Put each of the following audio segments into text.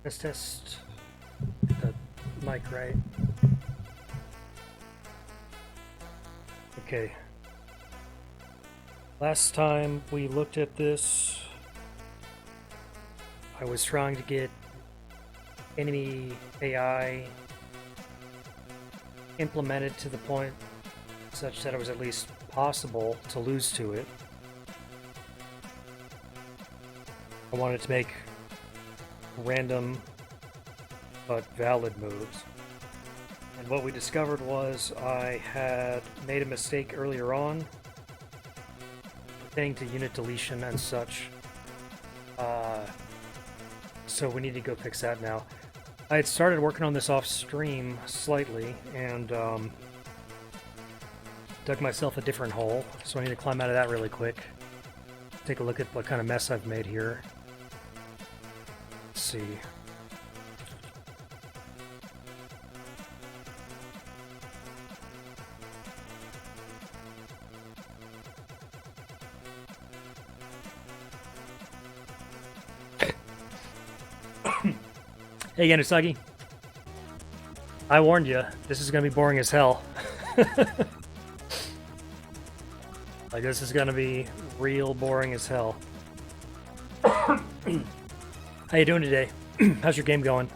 Test the mic, right? Okay. Last time we looked at this, I was trying to get enemy AI implemented to the point such that it was at least possible to lose to it. I wanted to make random but valid moves. And what we discovered was I had made a mistake earlier on pertaining to unit deletion and such. So we need to go fix that now. I had started working on this off stream slightly and dug myself a different hole, so I need to climb out of that really quick. Take a look at what kind of mess I've made here. Let's see. Hey again, Usagi. I warned you, this is gonna be boring as hell. Like, this is gonna be real boring as hell. How you doing today? How's your game going?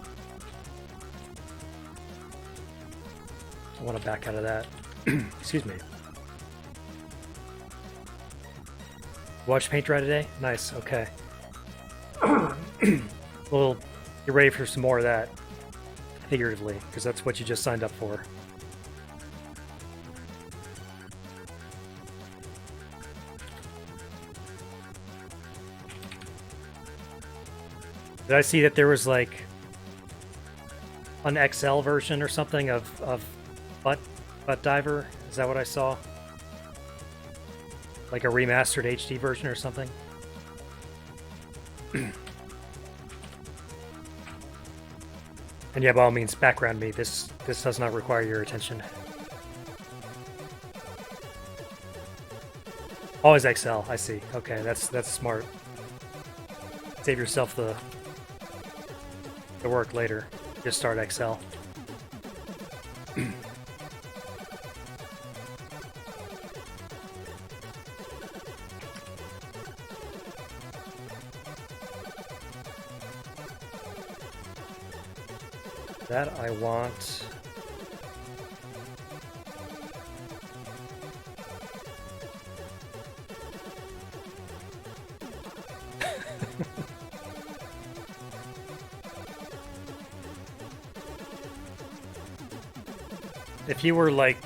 I want to back out of that. Excuse me. Watch paint dry today? Nice, okay. Well, you're ready for some more of that, figuratively, because that's what you just signed up for. Did I see that there was like an XL version or something of Butt Diver? Is that what I saw? Like a remastered HD version or something? And yeah, by all means, background me. This does not require your attention. Always XL. I see. Okay, that's smart. Save yourself the work later. Just start XL. That I want. If you were like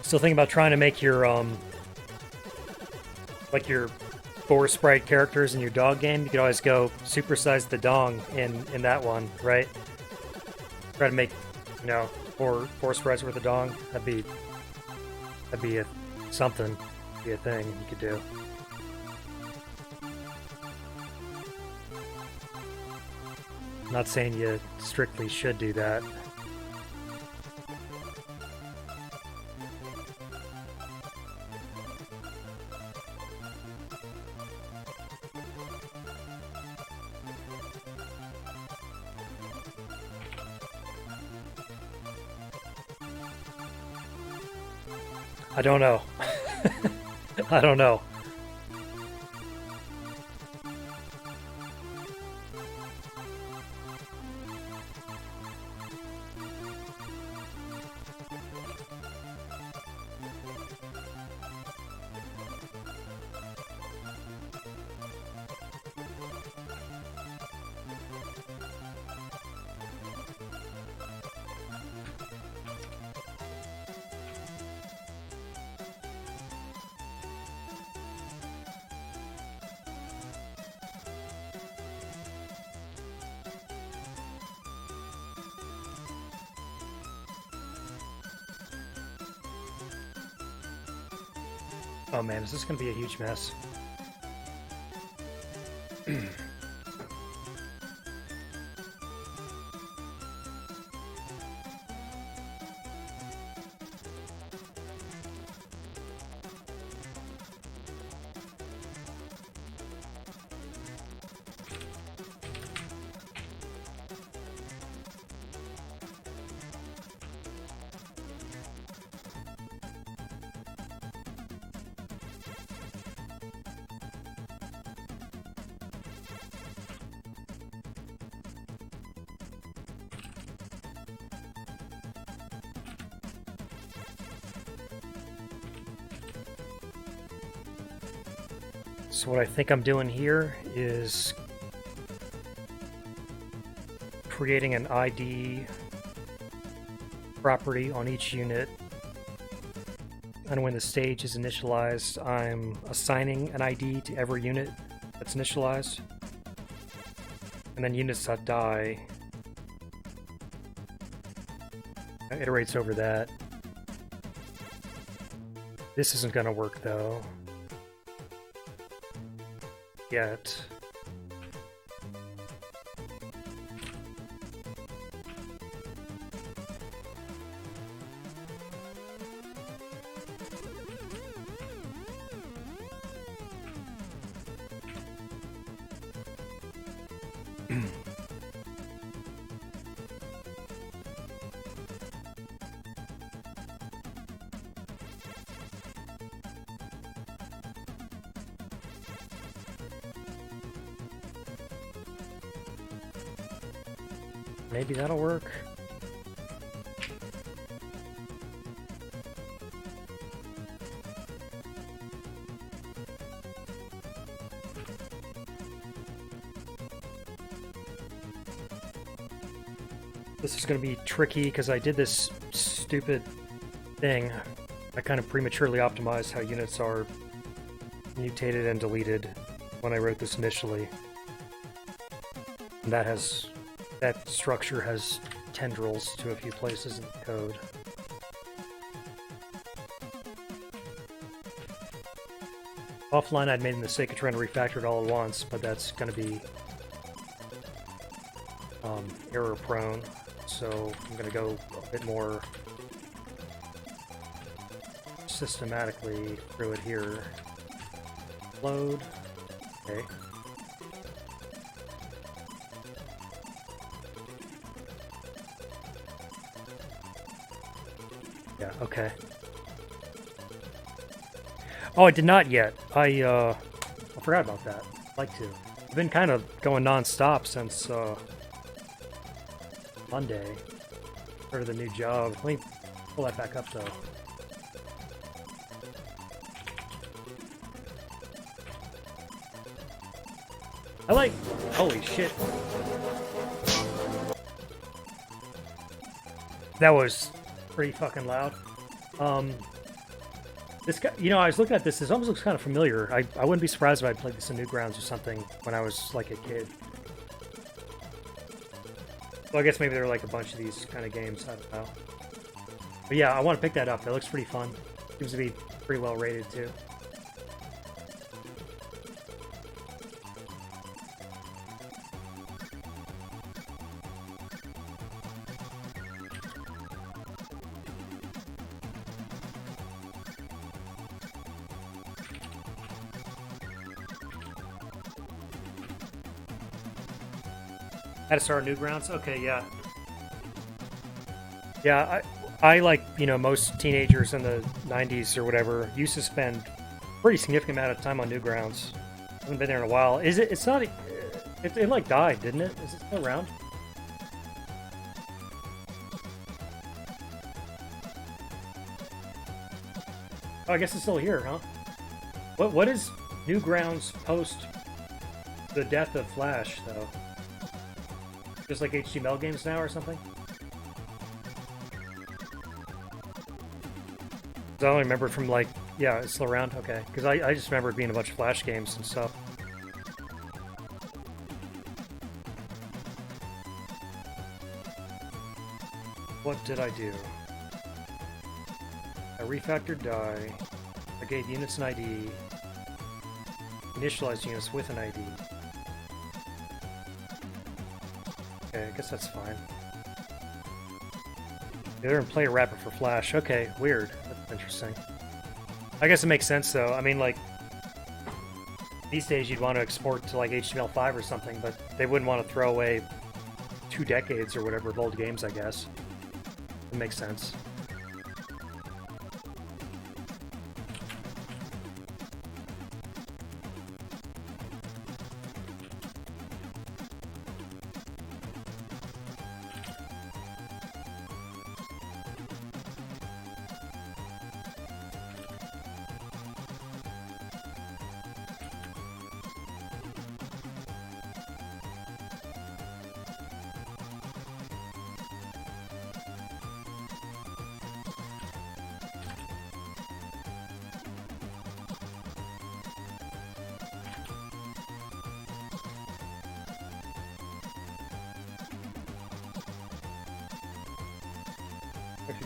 still thinking about trying to make your like your 4 sprite characters in your dog game, you could always go supersize the dong in that one, right? Try to make, you know, four sprites worth of dong. That'd be something, be a thing you could do. I'm not saying you strictly should do that. I don't know. I don't know. Oh man, is this going to be a huge mess? So what I think I'm doing here is creating an ID property on each unit, and when the stage is initialized, I'm assigning an ID to every unit that's initialized, and then units that die iterates over that. This isn't gonna work though yet. Maybe that'll work. This is going to be tricky because I did this stupid thing. I kind of prematurely optimized how units are mutated and deleted when I wrote this initially. And that structure has tendrils to a few places in the code. Offline, I'd made the mistake of trying to refactor it all at once, but that's going to be error prone. So I'm going to go a bit more systematically through it here. Load. Okay. Yeah, okay. Oh, I did not yet. I forgot about that. I'd like to. I've been kind of going non-stop since Monday. Started the new job. Let me pull that back up though. Holy shit. That was pretty fucking loud. This guy, I was looking at this. This almost looks kind of familiar. I wouldn't be surprised if I played this in Newgrounds or something when I was like a kid. Well, I guess maybe there were like a bunch of these kind of games. I don't know. But yeah, I want to pick that up. That looks pretty fun. Seems to be pretty well rated too. Had to start Newgrounds? Okay, yeah. Yeah, I like, most teenagers in the 90s or whatever used to spend a pretty significant amount of time on Newgrounds. Haven't been there in a while. It's not, it like died, didn't it? Is it still around? Oh, I guess it's still here, huh? What is Newgrounds post the death of Flash, though? Just like HTML games now or something? I only remember from like, yeah, it's still around? Okay. Because I just remember it being a bunch of Flash games and stuff. What did I do? I refactored die. I gave units an ID. Initialized units with an ID. Okay, I guess that's fine. They're in play a wrapper for Flash. Okay, weird. That's interesting. I guess it makes sense though. I mean, like, these days you'd want to export to like HTML5 or something, but they wouldn't want to throw away 2 decades or whatever of old games, I guess. It makes sense.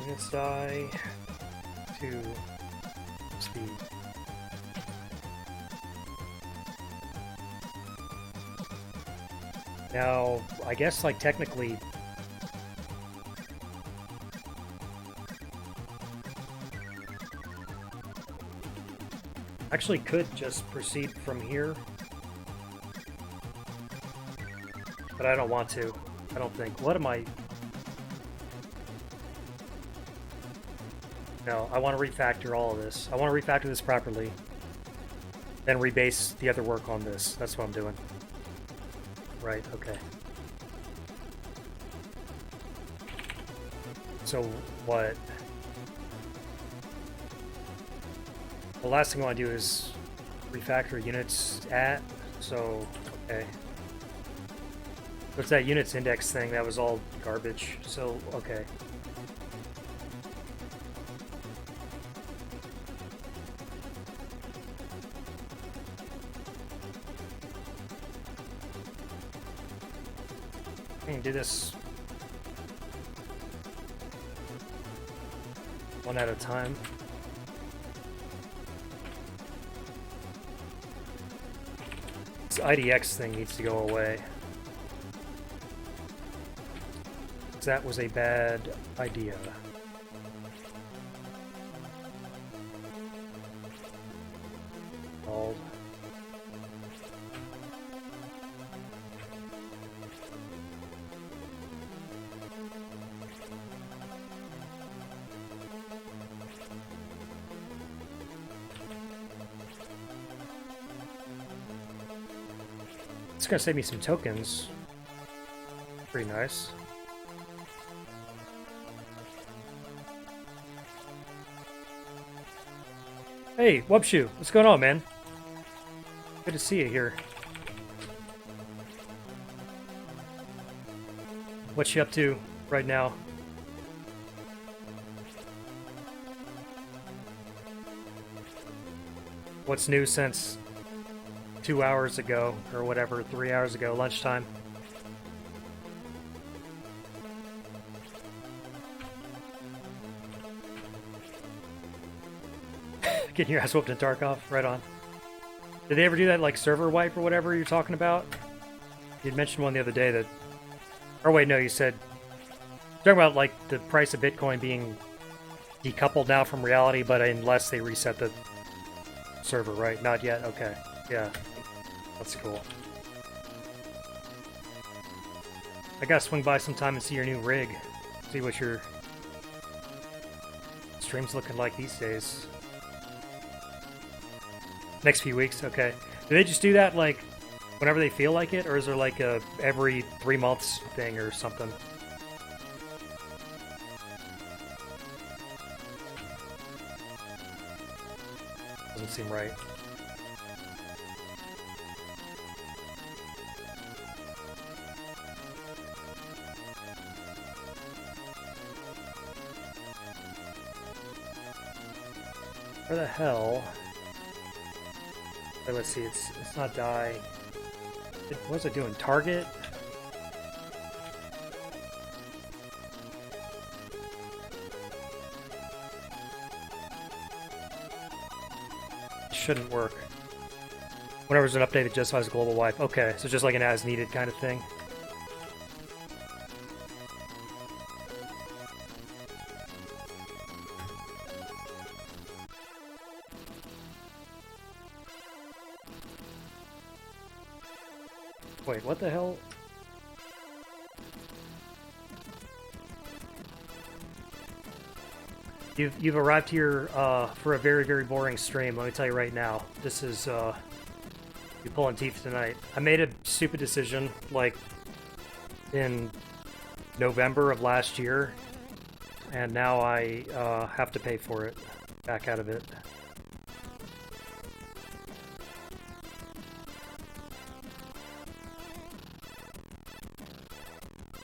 Units die to speed. Now, I guess, like, technically... Actually could just proceed from here. But I don't want to. I don't think. What am I... No, I want to refactor all of this. I want to refactor this properly. Then rebase the other work on this. That's what I'm doing. Right, okay. So, what? The last thing I want to do is refactor units at, so, okay. What's that units index thing? That was all garbage, so, okay. I can do this one at a time. This IDX thing needs to go away. That was a bad idea. Called. It's gonna save me some tokens. Pretty nice. Hey, Wubshoe, what's going on, man? Good to see you here. What you up to right now? What's new since 2 hours ago, or whatever, 3 hours ago, lunchtime? Getting your ass whooped in Tarkov? Right on. Did they ever do that, like, server wipe or whatever you're talking about? You'd mentioned one the other day that... Or wait, no, you said... Talking about, like, the price of Bitcoin being decoupled now from reality, but unless they reset the server, right? Not yet? Okay. Yeah. That's cool. I gotta swing by sometime and see your new rig. See what your stream's looking like these days. Next few weeks, okay. Do they just do that, like, whenever they feel like it? Or is there, like, a every 3 months thing or something? Doesn't seem right. Where the hell... Let's see, it's not die. What was it doing? Target? Shouldn't work. Whenever there's an update that justifies a global wipe. Okay, so just like an as-needed kind of thing. Wait, what the hell? You've arrived here for a very, very boring stream, let me tell you right now. This is, you pulling teeth tonight. I made a stupid decision, like, in November of last year, and now I have to pay for it, back out of it.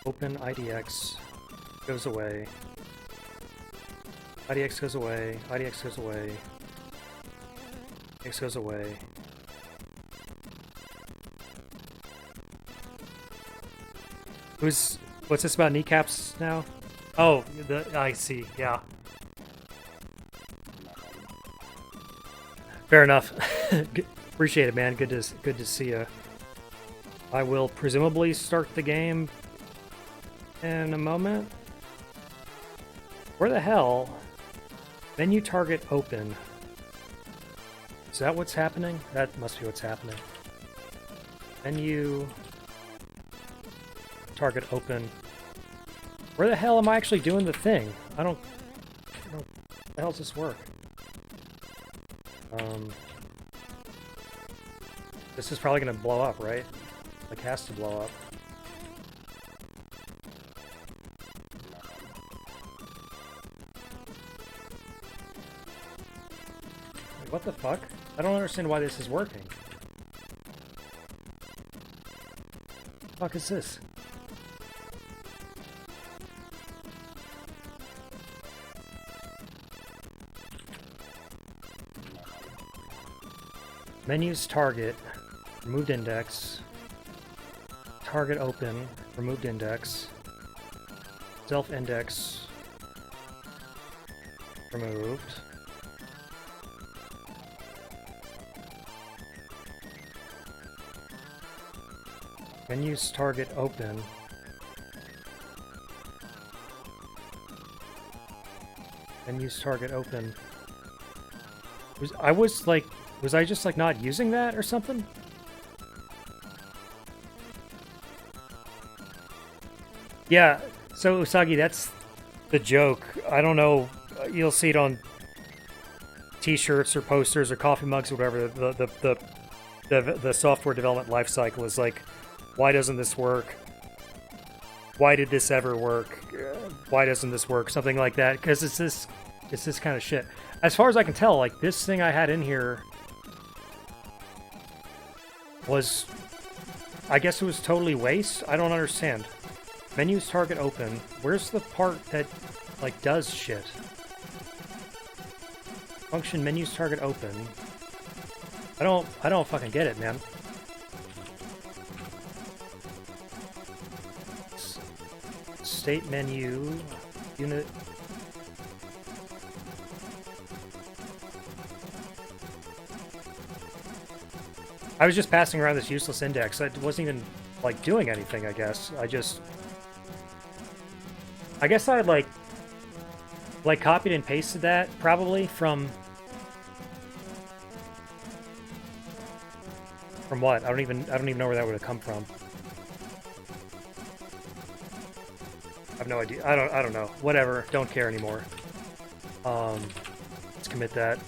Open IDX goes away. IDX goes away. IDX goes away. IDX goes away. What's this about kneecaps now? Oh, I see. Yeah. Fair enough. Appreciate it, man. Good to see you. I will presumably start the game in a moment. Where the hell? Menu target open. Is that what's happening? That must be what's happening. Menu target open. Where the hell am I actually doing the thing? I don't how the hell does this work? This is probably gonna blow up, right? Like, has to blow up. Wait, what the fuck? I don't understand why this is working. What the fuck is this? Menus target, removed index, target open, removed index, self index, removed. Menus target open. Menus target open. Was I just like not using that or something? Yeah, so Usagi, that's the joke. I don't know, you'll see it on t-shirts or posters or coffee mugs or whatever. The software development life cycle is like, why doesn't this work? Why did this ever work? Why doesn't this work? Something like that, because it's this kind of shit. As far as I can tell, like, this thing I had in here was, I guess it was totally waste. I don't understand. Menus target open. Where's the part that, like, does shit? Function menus target open. I don't fucking get it, man. State menu, unit. I was just passing around this useless index. I wasn't even, like, doing anything, I guess. I guess I had, like, copied and pasted that, probably, from what? I don't even know where that would have come from. I have no idea. I don't know. Whatever. Don't care anymore. Let's commit that.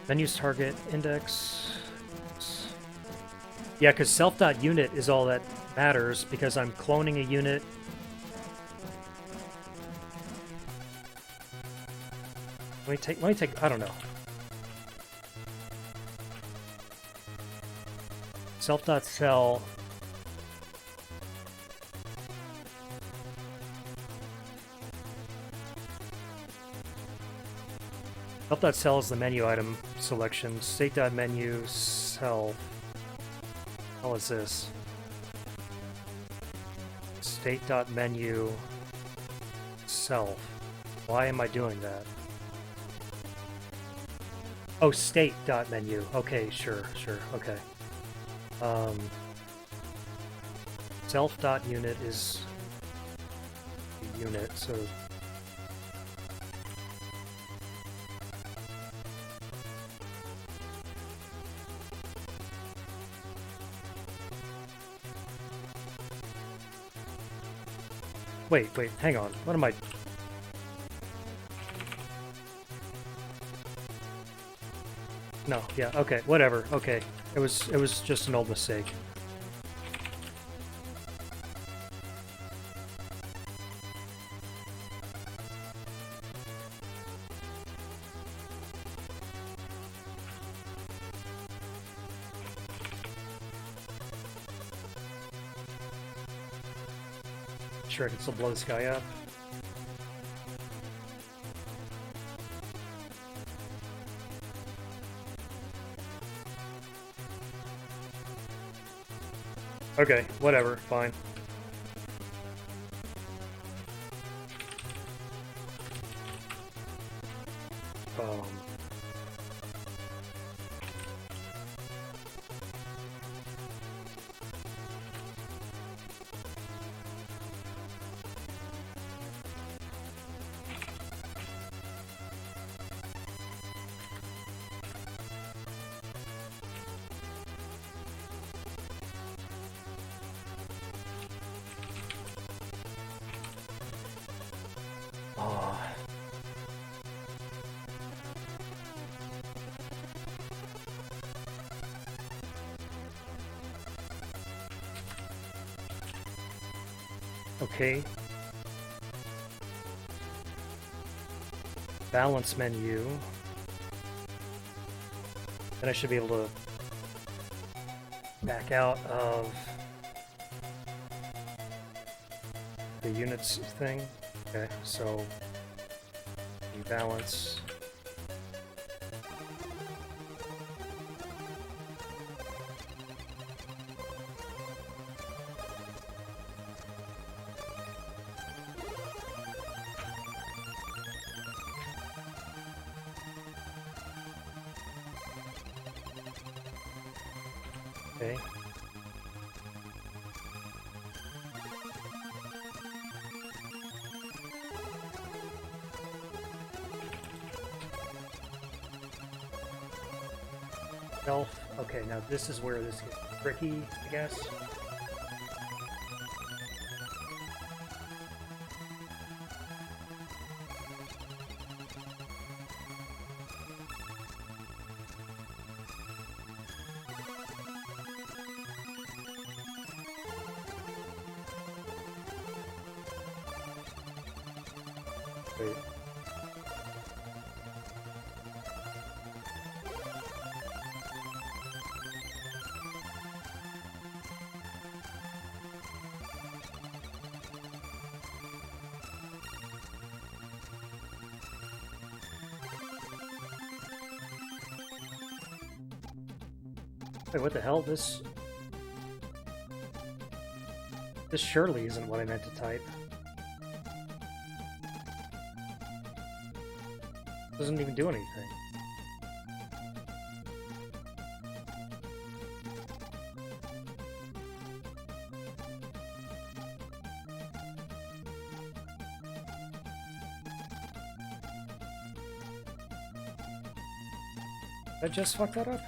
Menus target index. Yeah, because self.unit is all that matters because I'm cloning a unit. Let me take, I don't know. Self.cell. Self.cell is the menu item selection. State.menu self. How is this? State.menu self. Why am I doing that? Oh, state.menu. Okay, sure, okay. Self.unit is the unit, so wait, hang on. What am I? No, yeah, okay, whatever. Okay. It was just an old mistake. Sure, I can still blow this guy up. Okay, whatever, fine. Um... Oh. Okay. Balance menu. Then I should be able to back out of the units thing. Okay, so balance. Okay. Self. Okay, now this is where this gets tricky, I guess. Wait. Wait, what the hell? This surely isn't what I meant to type. Doesn't even do anything. Did I just fuck that up?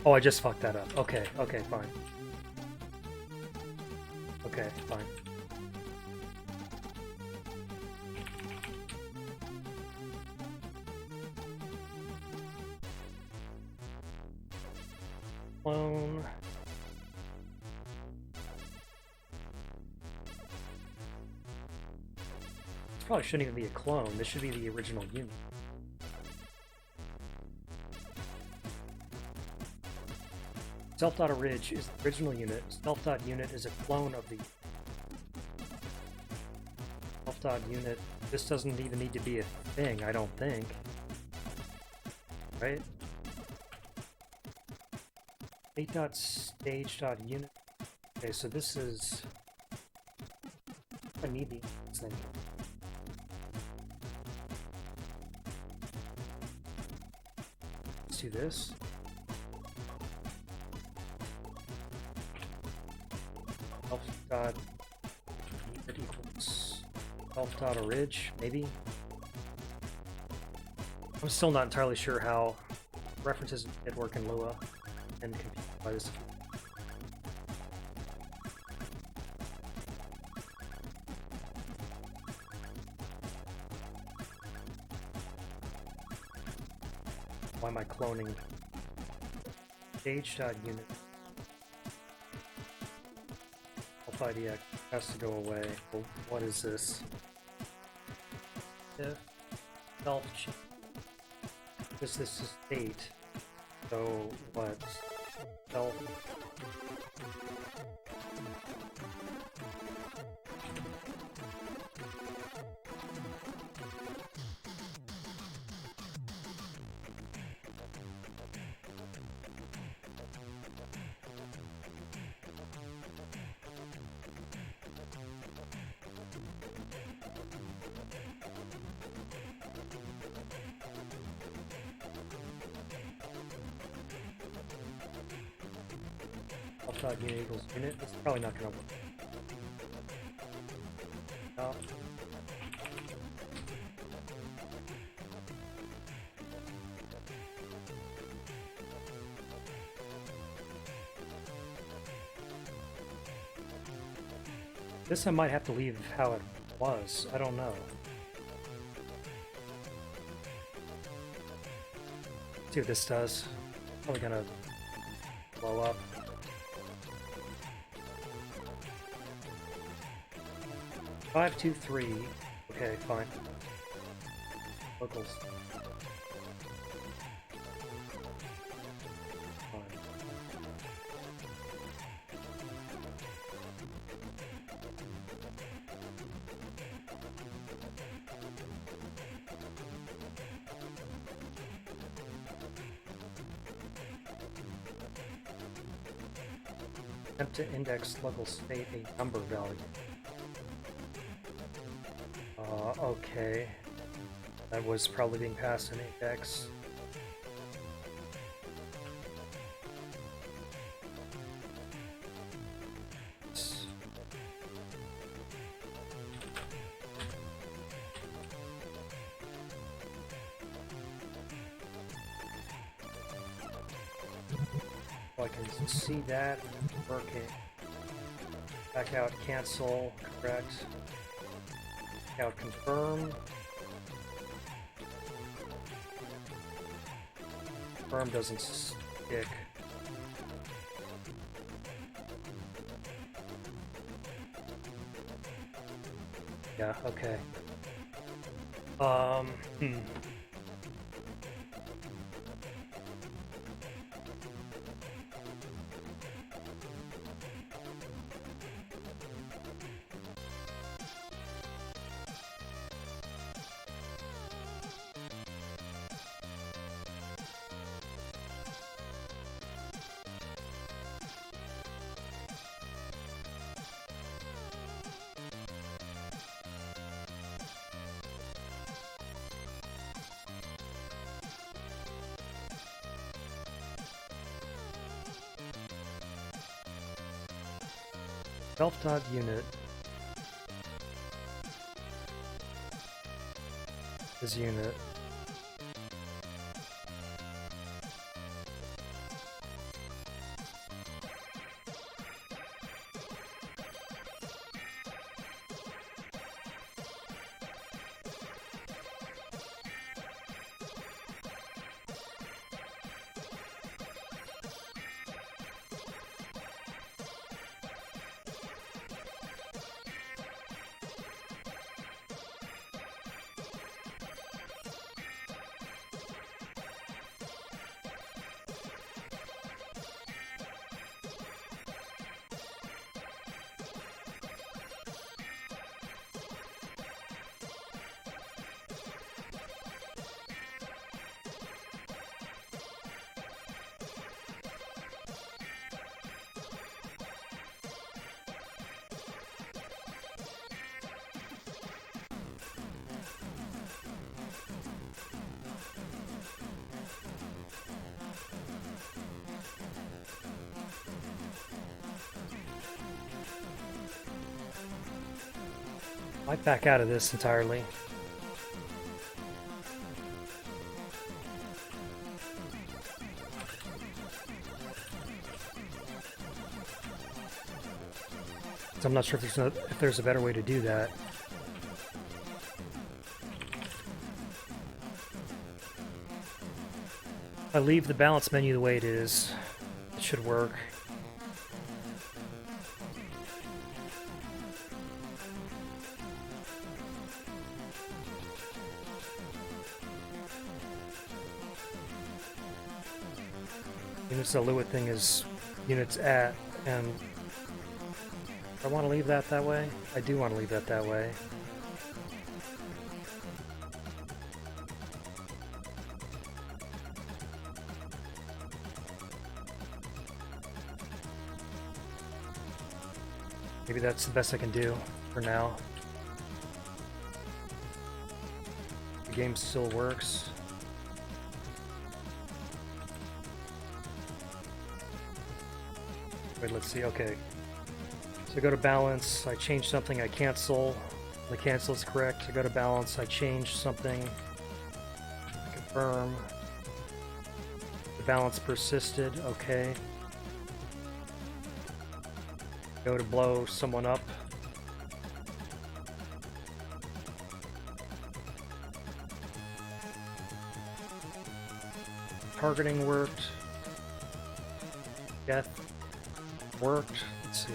Oh, I just fucked that up. Okay, okay, fine. Okay, fine. Clone. This probably shouldn't even be a clone. This should be the original unit. Self.Ridge is the original unit. Self.Unit is a clone of the Self.Unit. This doesn't even need to be a thing, I don't think. Right? State.Stage.Unit. Okay, so this is... I need this thing. Let's do this. Self.Unit equals Self.Ridge, maybe? I'm still not entirely sure how references did work in Lua and confused by this. Why am I cloning? Stage.Unit. Self-IDX has to go away. Well, what is this? If self this is state. So what? Self. Self-taught unit equals unit. It's probably not going to work. This I might have to leave how it was. I don't know. See what this does. Probably gonna blow up. Five, 2, 3. Okay, fine. Locals. Fine. Attempt to index local state a number value. Okay. That was probably being passed in index. I can see that working. Back out, cancel, correct. Back out, confirm. Confirm doesn't stick. Yeah, okay. Self-taught unit is unit. Might back out of this entirely. So I'm not sure if there's a better way to do that. If I leave the balance menu the way it is, it should work. Units Lewis thing is units at, and I want to leave that way. I do want to leave that way. Maybe that's the best I can do for now. The game still works. Wait, let's see. Okay. So I go to balance, I change something, I cancel. The cancel is correct. I go to balance, I change something, I confirm. The balance persisted, okay. Go to blow someone up. Targeting worked. Death worked. Let's see.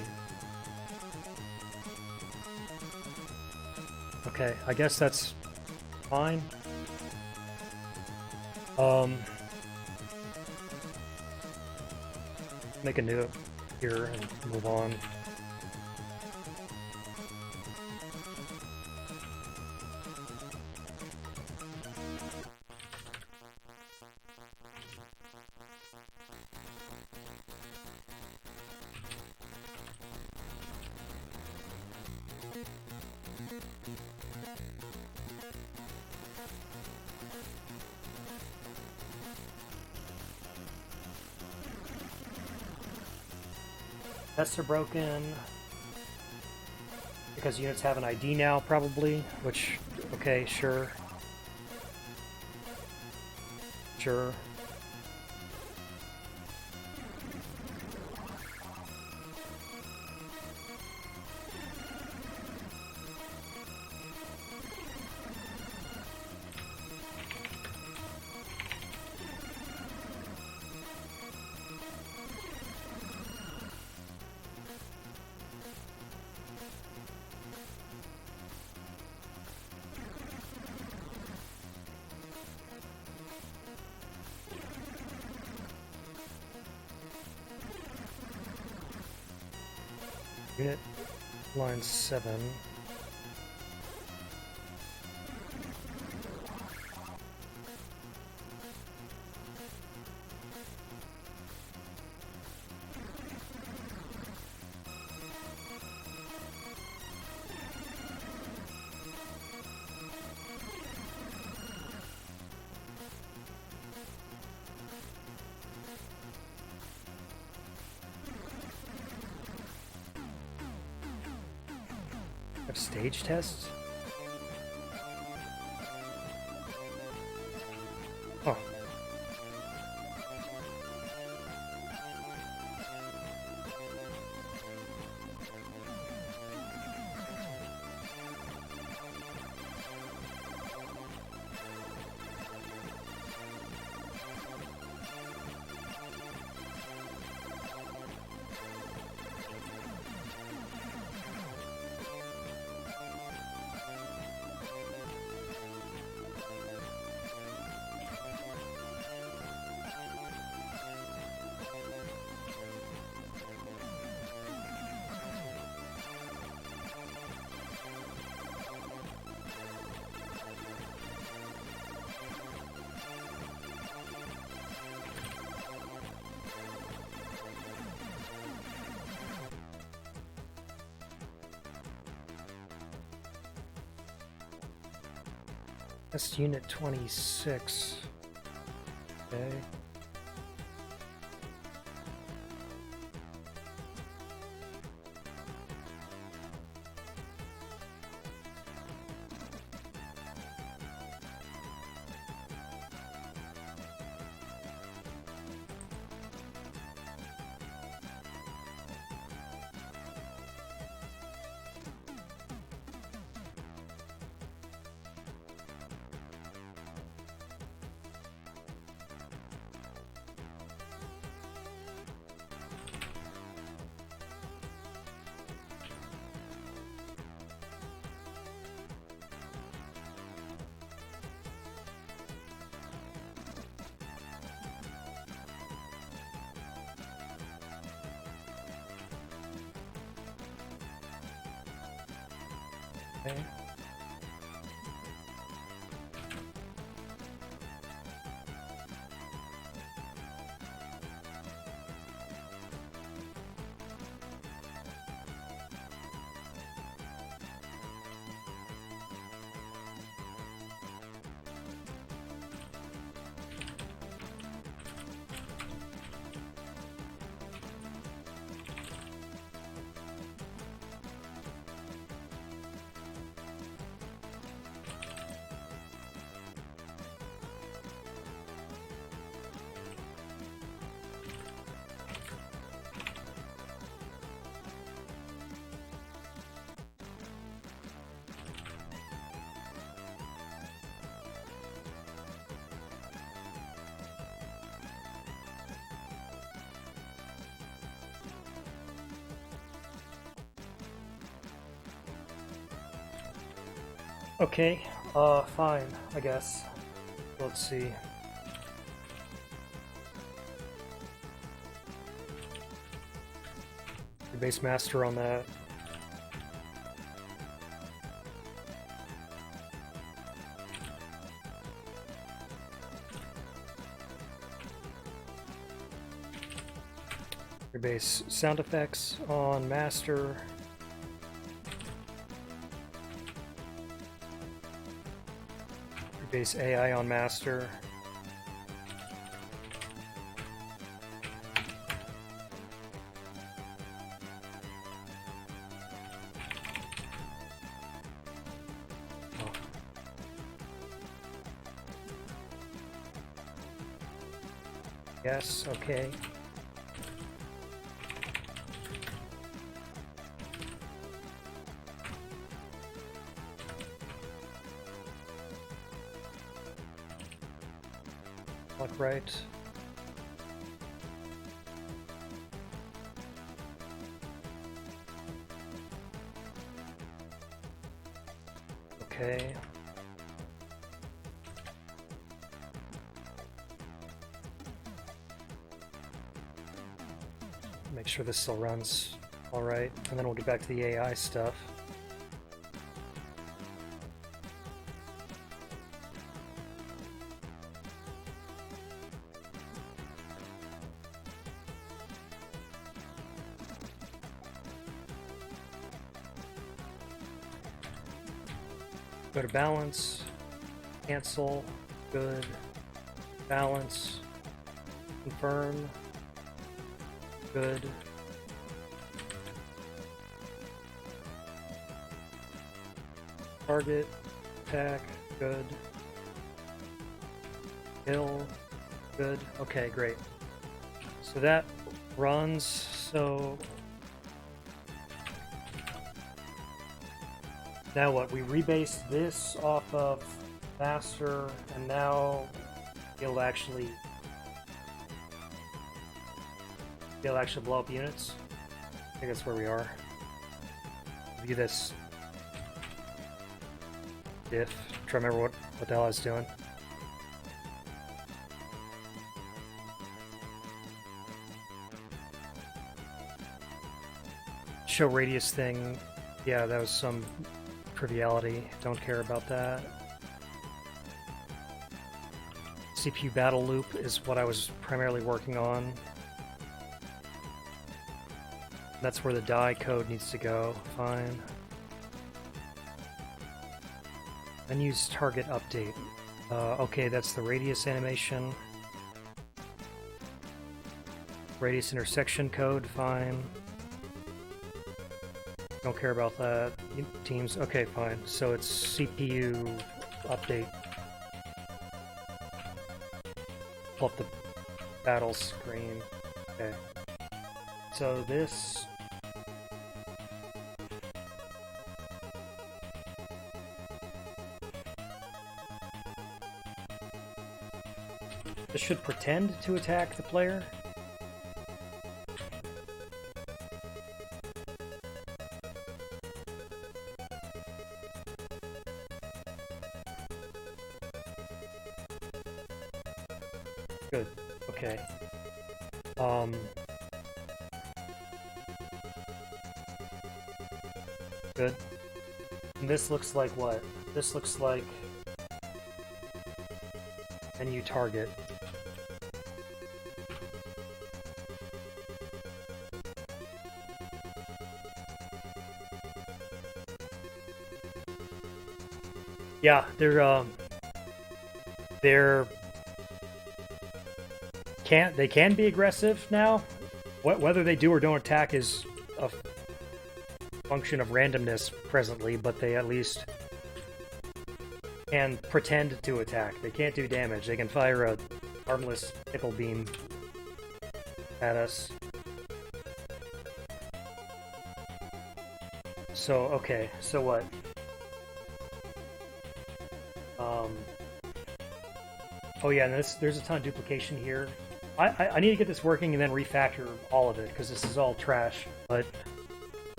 Okay, I guess that's fine. Make a new here and move on. Tests are broken because units have an ID now, probably, which, okay, sure. Sure. Unit line 7. Have stage tests? Oh. That's unit 26. Okay. Okay. Okay, fine, I guess. Let's see. Your base master on that. Your base sound effects on master. Your base AI on master. Oh. Yes, okay. Look right. Okay. Make sure this still runs all right, and then we'll get back to the AI stuff. Go to balance, cancel, good, balance, confirm, good. Target, attack, good. Kill, good. Okay, great. So that runs, so... Now what? We rebased this off of master, and now it'll actually blow up units. I think that's where we are. View this diff. Try to remember what the hell I was doing. Show radius thing. Yeah, that was some triviality. Don't care about that. CPU battle loop is what I was primarily working on. That's where the die code needs to go. Fine. Then use target update. Okay, that's the radius animation. Radius intersection code, fine. Don't care about that. Teams, okay, fine. So it's CPU update. Pull up the battle screen. Okay. So this... This should pretend to attack the player. Good. Okay. Good. And this looks like what? This looks like menu target. Yeah, they can be aggressive now. Whether they do or don't attack is a function of randomness presently, but they at least can pretend to attack. They can't do damage. They can fire a harmless pickle beam at us. So, okay, so what? Oh yeah, and there's a ton of duplication here. I need to get this working and then refactor all of it, because this is all trash, but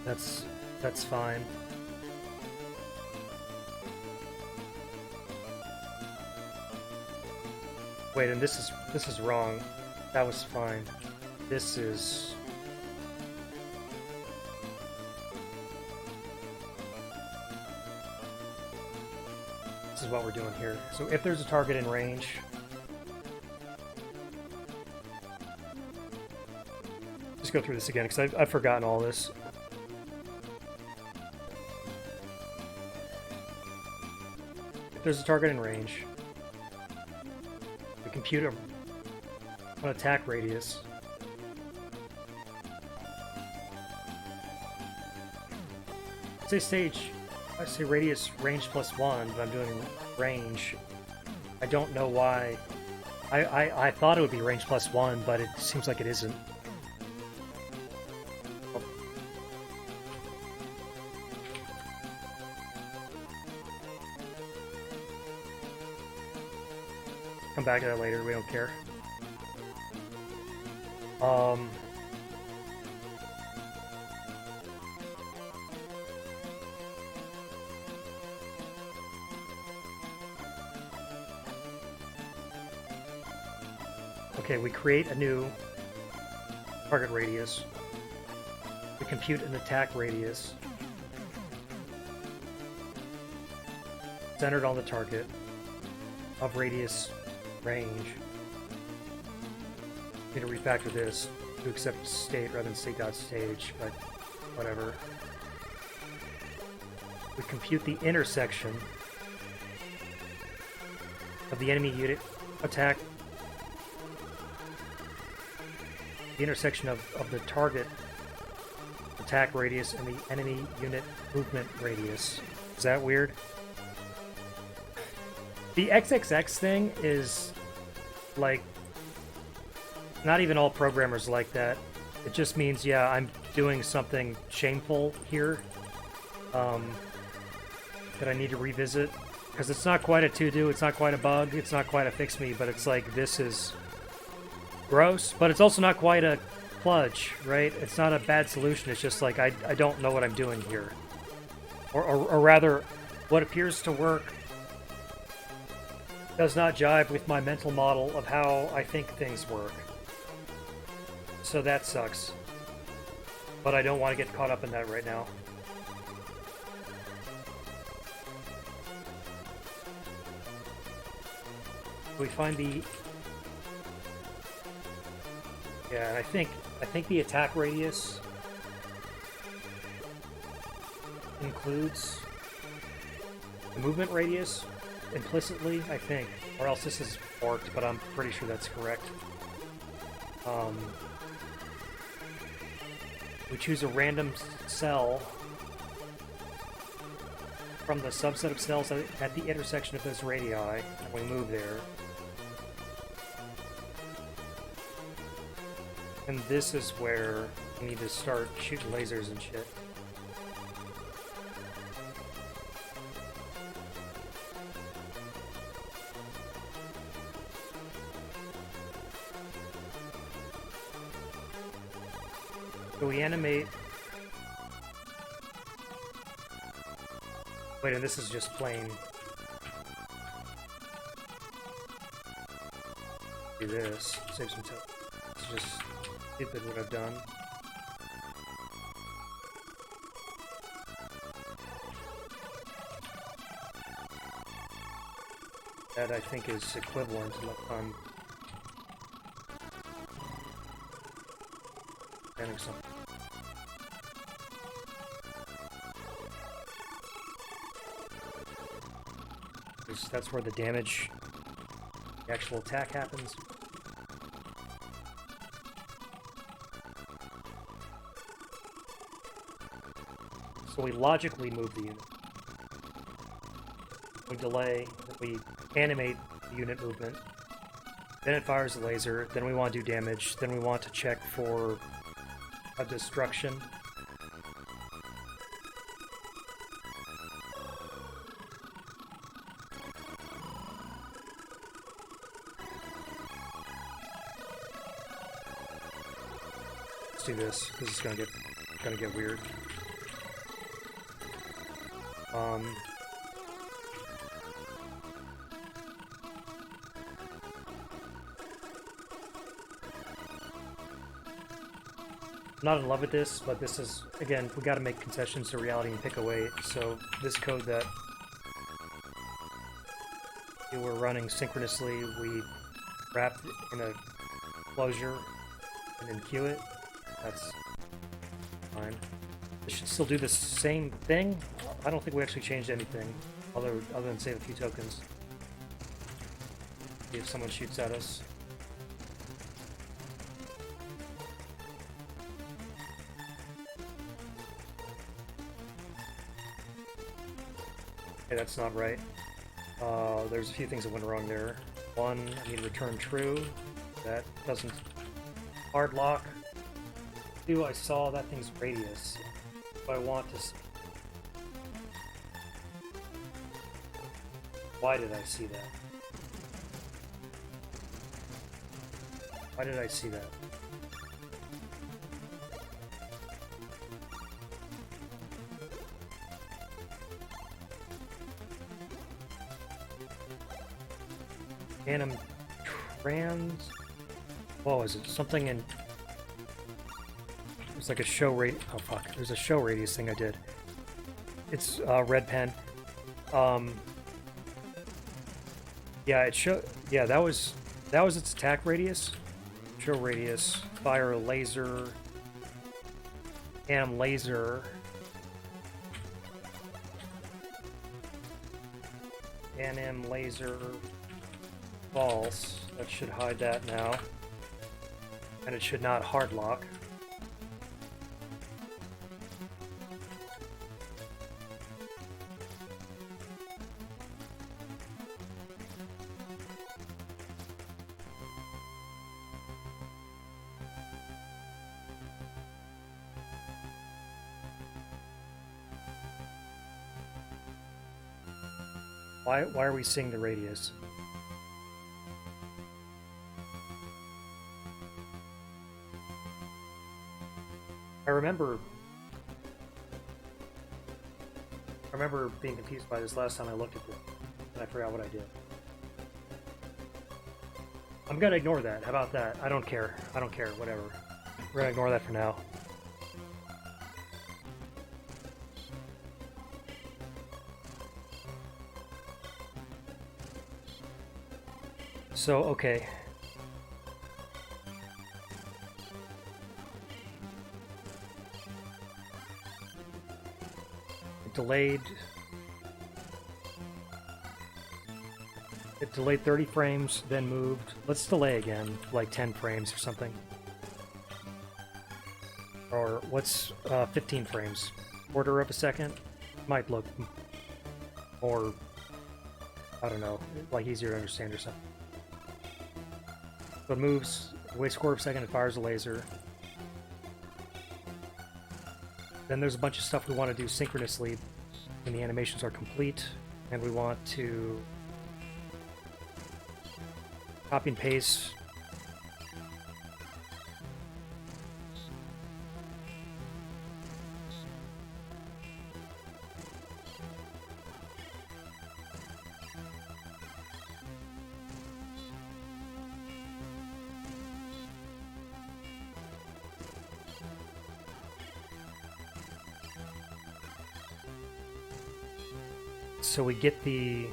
that's fine. Wait, and this is wrong. That was fine. This is... This is what we're doing here. So if there's a target in range... Just go through this again, because I've forgotten all this. If there's a target in range, we compute an attack radius. I say radius range plus 1, but I'm doing range. I don't know why. I thought it would be range plus 1, but it seems like it isn't. Come back to that later, we don't care. Okay, we create a new target radius. We compute an attack radius centered on the target of radius range. Need to refactor this to accept state rather than state.stage, but whatever. We compute the intersection of the enemy unit attack, the intersection of the target attack radius and the enemy unit movement radius. Is that weird? The XXX thing is, like, not even all programmers like that. It just means, yeah, I'm doing something shameful here that I need to revisit. Because it's not quite a to-do, it's not quite a bug, it's not quite a fix-me, but it's like, this is gross, but it's also not quite a kludge, right? It's not a bad solution, it's just like, I don't know what I'm doing here. Or rather, what appears to work does not jive with my mental model of how I think things work. So that sucks. But I don't want to get caught up in that right now. We find the... Yeah, and I think the attack radius includes the movement radius implicitly, I think, or else this is forked, but I'm pretty sure that's correct. We choose a random cell from the subset of cells at the intersection of those radii, and we move there. And this is where we need to start shooting lasers and shit. So we animate... Wait, and this is just plain... Do this. Save some time. It's just stupid what I've done. That I think is equivalent to what I'm... Adding something. That's where the damage, the actual attack happens. So we logically move the unit. We delay, we animate the unit movement. Then it fires the laser, then we want to do damage, then we want to check for a destruction. Let's do this. This is gonna get weird. not in love with this, but this is, again, we gotta make concessions to reality and pick away. So this code that we were running synchronously, we wrapped in a closure and then queue it. That's fine. It should still do the same thing. I don't think we actually changed anything other than save a few tokens. See if someone shoots at us. Okay, that's not right. There's a few things that went wrong there. One, I need to return true. That doesn't hard lock. Two, I saw that thing's radius. If I want to... Why did I see that? Why did I see that? Anim trans... Whoa, is it something in... It's like a show rate. Oh fuck, there's a show radius thing I did. It's red pen. Yeah, it show. Yeah, that was its attack radius. Show radius. Fire laser. Anim laser. Anim laser. False. That should hide that now. And it should not hard lock. Why are we seeing the radius? I remember being confused by this last time I looked at it, and I forgot what I did. I'm gonna ignore that. How about that? I don't care. I don't care. Whatever. We're gonna ignore that for now. So, okay. It delayed 30 frames, then moved. Let's delay again, like 10 frames or something. Or what's 15 frames? Quarter of a second? Might look more, I don't know, like easier to understand or something. So it moves, waits a quarter of a second, it fires a laser. Then there's a bunch of stuff we want to do synchronously when the animations are complete, and we want to copy and paste so we get the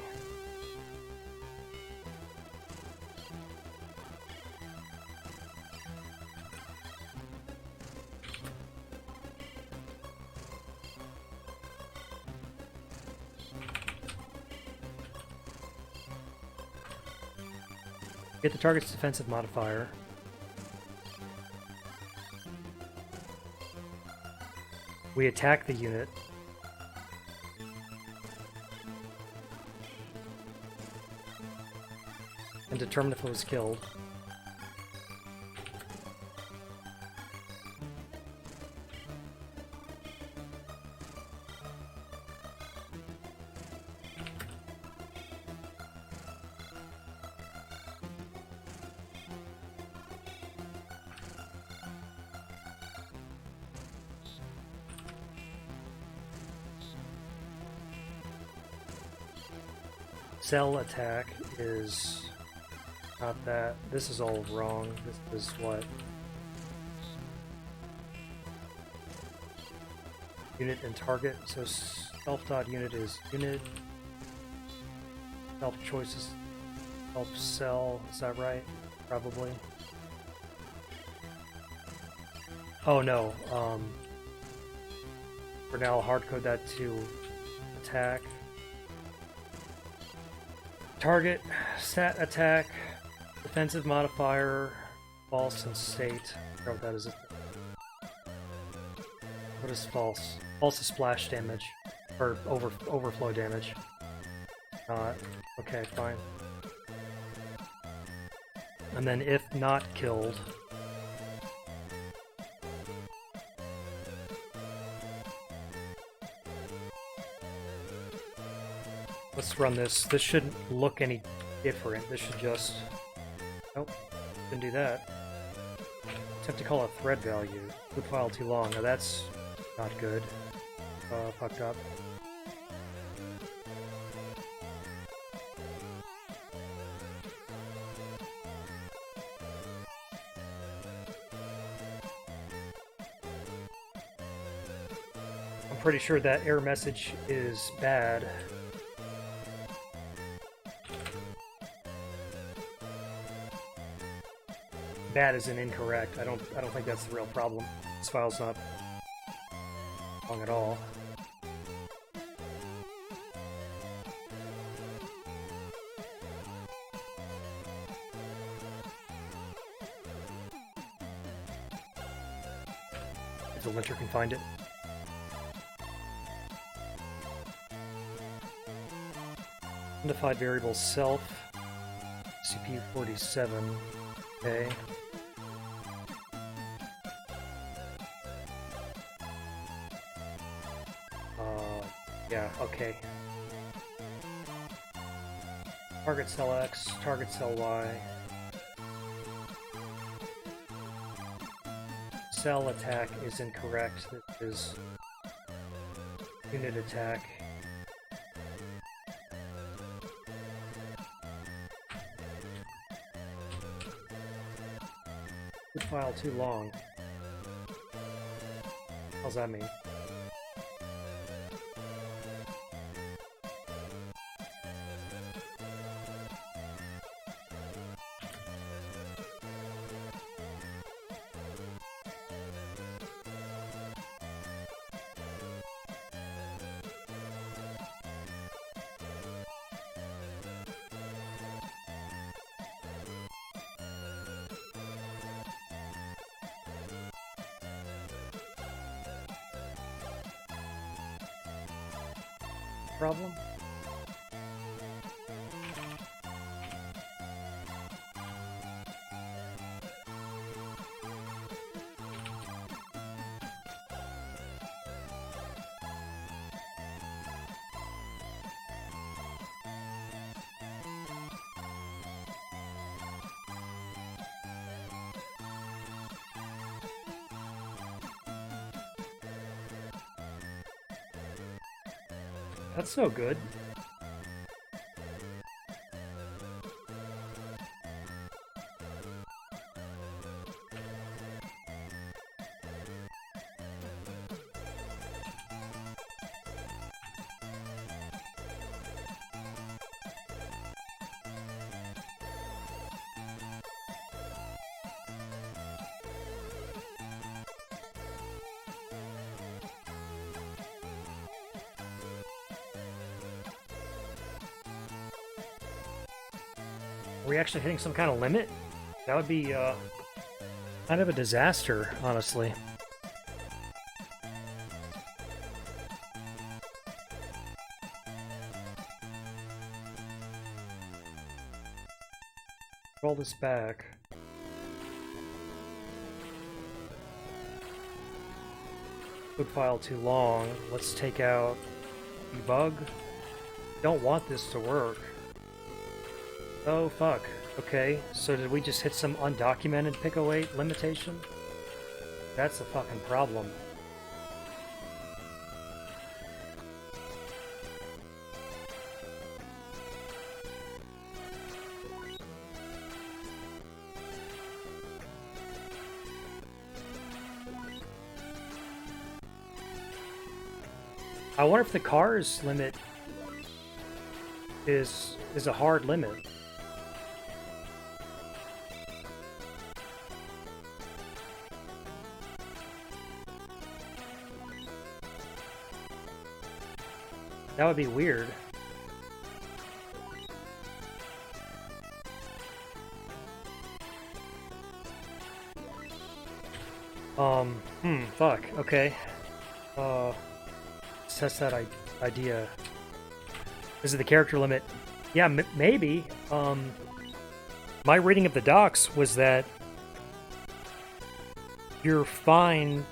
target's defensive modifier. We attack the unit. And determine if it was killed. Cell attack is not that. This is all wrong. This is what? unit and target. So self.unit is unit. Self choices. Self cell. Is that right? Probably. Oh no. For now, I'll hardcode that to attack. Target, stat attack, defensive modifier, false and state. I forgot what that is. What is false? False is splash damage, or overflow damage. Okay, fine. And then if not killed, let's run this. This shouldn't look any different. This should just... Nope, didn't do that. Attempt to call a thread value. Would file too long. Now that's not good. Fucked up. I'm pretty sure that error message is bad. Bad is an incorrect. I don't think that's the real problem. This file's not long at all. If the linter can find it. Undefined variable self, CPU 47. Okay. Yeah, okay. Target cell X, target cell Y. Cell attack is incorrect. This is unit attack. Would file too long. How's that mean? Problem? That's no good. Are we actually hitting some kind of limit? That would be kind of a disaster, honestly. Roll this back. Would file too long. Let's take out debug. Don't want this to work. Oh, fuck. Okay, so did we just hit some undocumented pick await limitation? That's a fucking problem. I wonder if the cars limit is a hard limit. That would be weird. Fuck, okay. Let's test that idea. Is it the character limit? Yeah, maybe. My reading of the docs was that you're fine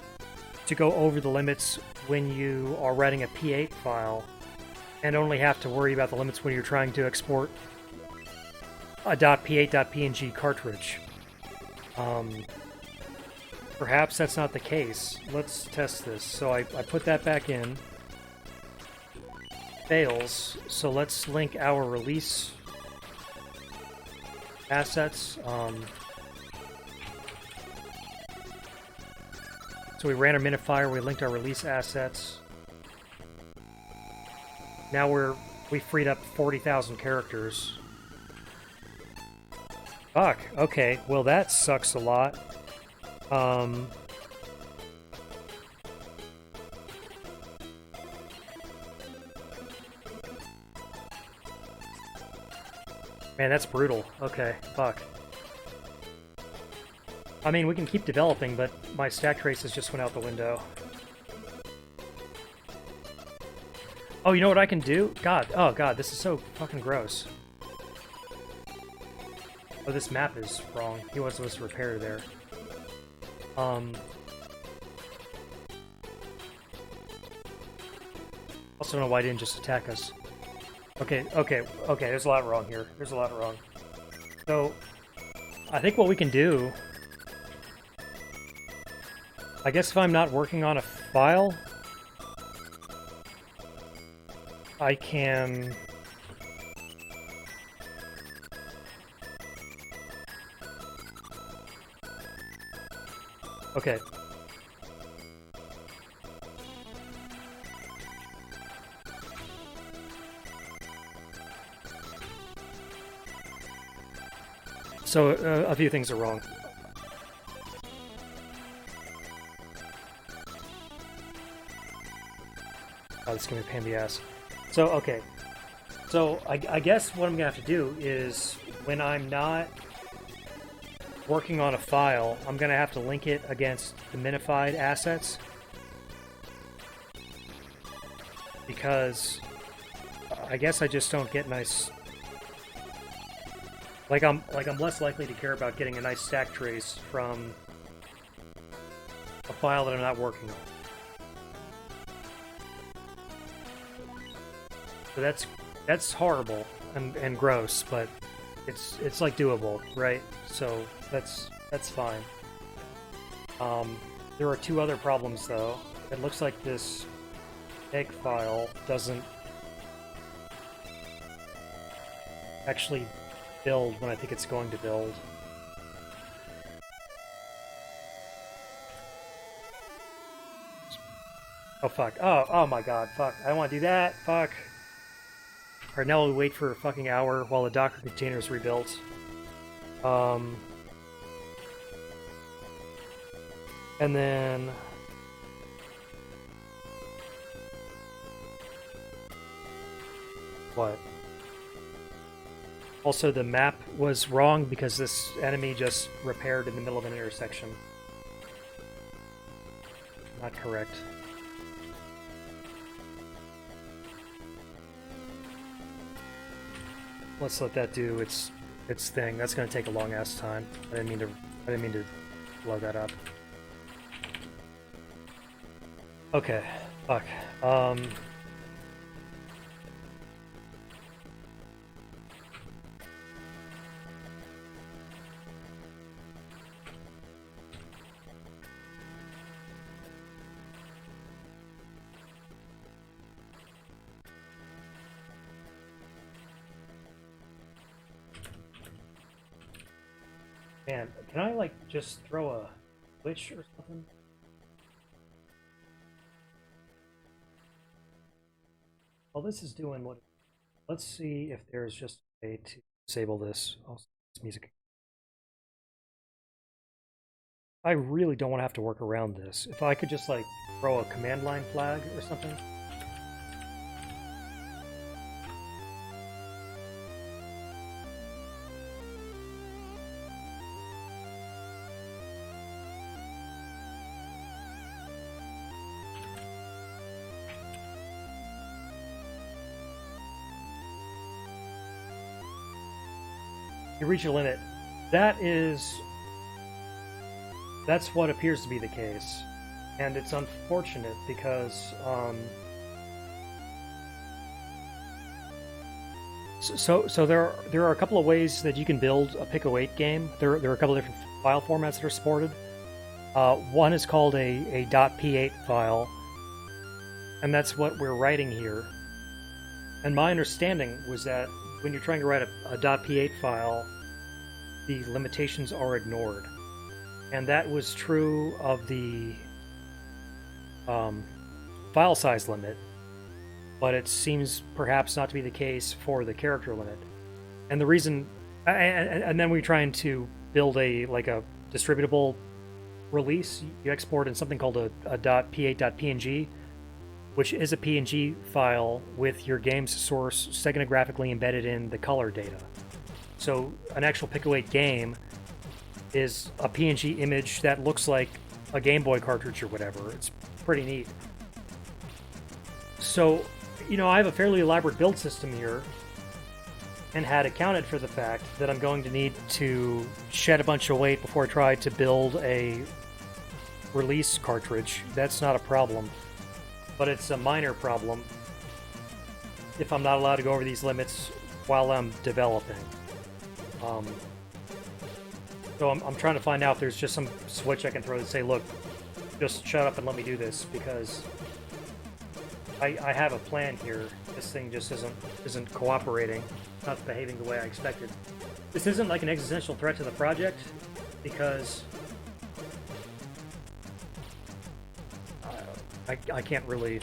to go over the limits when you are writing a P8 file, and only have to worry about the limits when you're trying to export a .p8.png cartridge. Perhaps that's not the case. Let's test this. So I put that back in. Fails. So let's link our release assets. So we ran a minifier, we linked our release assets. Now we freed up 40,000 characters. Fuck, okay, well that sucks a lot. Man, that's brutal. Okay, fuck. I mean, we can keep developing, but my stack traces just went out the window. Oh, you know what I can do? God, oh god, this is so fucking gross. Oh, this map is wrong. He wasn't supposed to repair there. Also don't know why he didn't just attack us. Okay, there's a lot wrong here. There's a lot wrong. So, I think what we can do... I guess if I'm not working on a file... I can... Okay. So, a few things are wrong. Oh, this is gonna be a pain in the ass. So, okay. So, I guess what I'm gonna have to do is, when I'm not working on a file, I'm gonna have to link it against the minified assets. Because I guess I just don't get nice... Like I'm less likely to care about getting a nice stack trace from a file that I'm not working on. So that's horrible and gross, but it's like doable, right? So that's fine. There are two other problems though. It looks like this egg file doesn't actually build when I think it's going to build. Oh fuck. Oh my god, fuck. I don't want to do that. Fuck. Alright, now we'll wait for a fucking hour while the Docker container is rebuilt. And then... What? Also, the map was wrong because this enemy just repaired in the middle of an intersection. Not correct. Let's let that do its thing. That's gonna take a long ass time. I didn't mean to blow that up. Okay. Fuck. Man, can I, like, just throw a switch or something? Well, this is doing what. Let's see if there's just a way to disable this. Also, this music. I really don't want to have to work around this. If I could just like throw a command line flag or something. You reach a limit. That's what appears to be the case, and it's unfortunate because so there are a couple of ways that you can build a Pico 8 game. There are a couple of different file formats that are supported. One is called a .p8 file, and that's what we're writing here. And my understanding was that when you're trying to write a .p8 file, the limitations are ignored. And that was true of the file size limit, but it seems perhaps not to be the case for the character limit. And the reason, and then we're trying to build a distributable release. You export in something called a .p8.png, which is a PNG file with your game's source steganographically embedded in the color data. So an actual Pico 8 game is a PNG image that looks like a Game Boy cartridge or whatever. It's pretty neat. So, I have a fairly elaborate build system here and had accounted for the fact that I'm going to need to shed a bunch of weight before I try to build a release cartridge. That's not a problem, but it's a minor problem if I'm not allowed to go over these limits while I'm developing. So I'm trying to find out if there's just some switch I can throw to say, look, just shut up and let me do this, because I have a plan here. This thing just isn't cooperating, not behaving the way I expected. This isn't like an existential threat to the project, because I can't really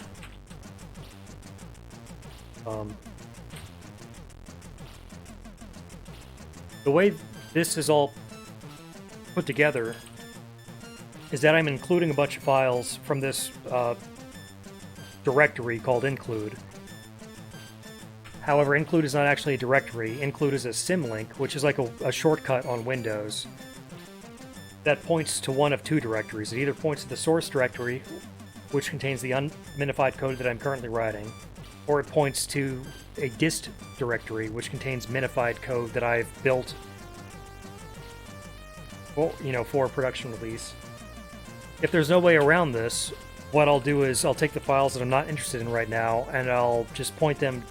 the way this is all put together is that I'm including a bunch of files from this directory called include. However, include is not actually a directory. Include is a symlink, which is like a shortcut on Windows that points to one of two directories. It either points to the source directory, which contains the unminified code that I'm currently writing, or it points to a dist directory, which contains minified code that I've built for a production release. If there's no way around this, what I'll do is I'll take the files that I'm not interested in right now, and I'll just point them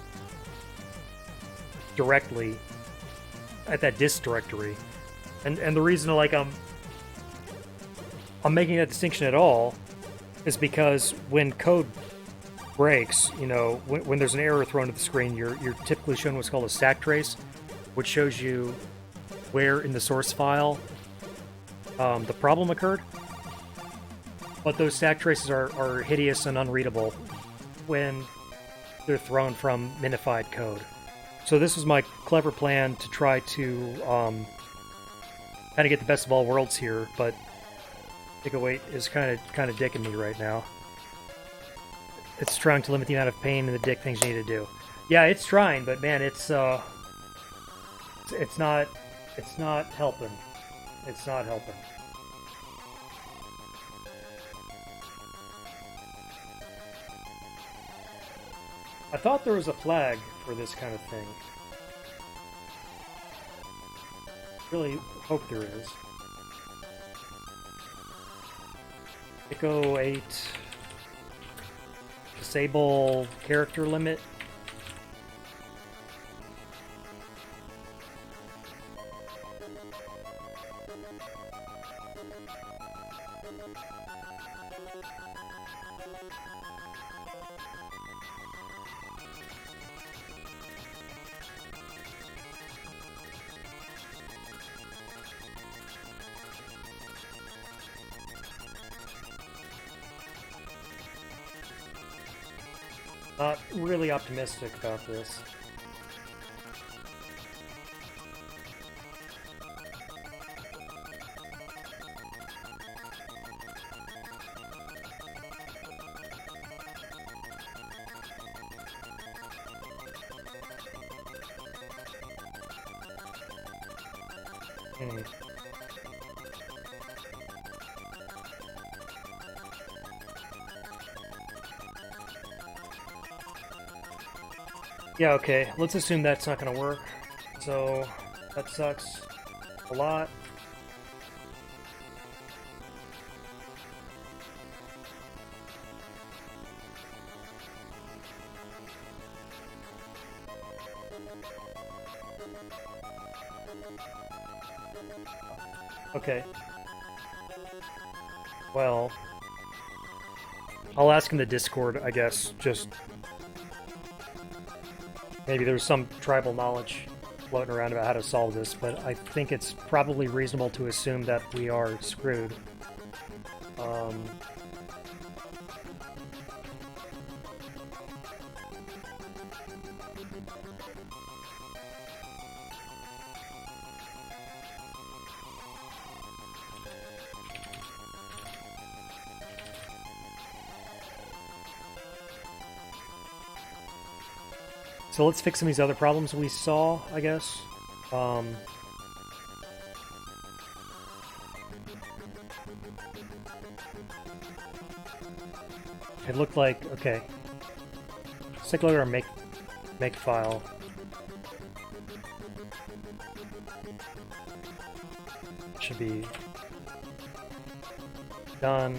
directly at that dist directory. And the reason I'm making that distinction at all is because when code breaks, when there's an error thrown at the screen, you're typically shown what's called a stack trace, which shows you where in the source file the problem occurred. But those stack traces are hideous and unreadable when they're thrown from minified code. So this was my clever plan to try to kind of get the best of all worlds here, but Pico 8 is kind of dicking me right now. It's trying to limit the amount of pain and the dick things you need to do. Yeah, it's trying, but man, it's not helping. It's not helping. I thought there was a flag for this kind of thing. Really hope there is. Pico 8. Disable character limit. Not really optimistic about this. Yeah, okay, let's assume that's not gonna work. So, that sucks a lot. Okay. Well, I'll ask in the Discord, I guess, just... Maybe there's some tribal knowledge floating around about how to solve this, but I think it's probably reasonable to assume that we are screwed. So let's fix some of these other problems we saw, I guess. It looked like, okay. Let's take a look at our make file. Should be done.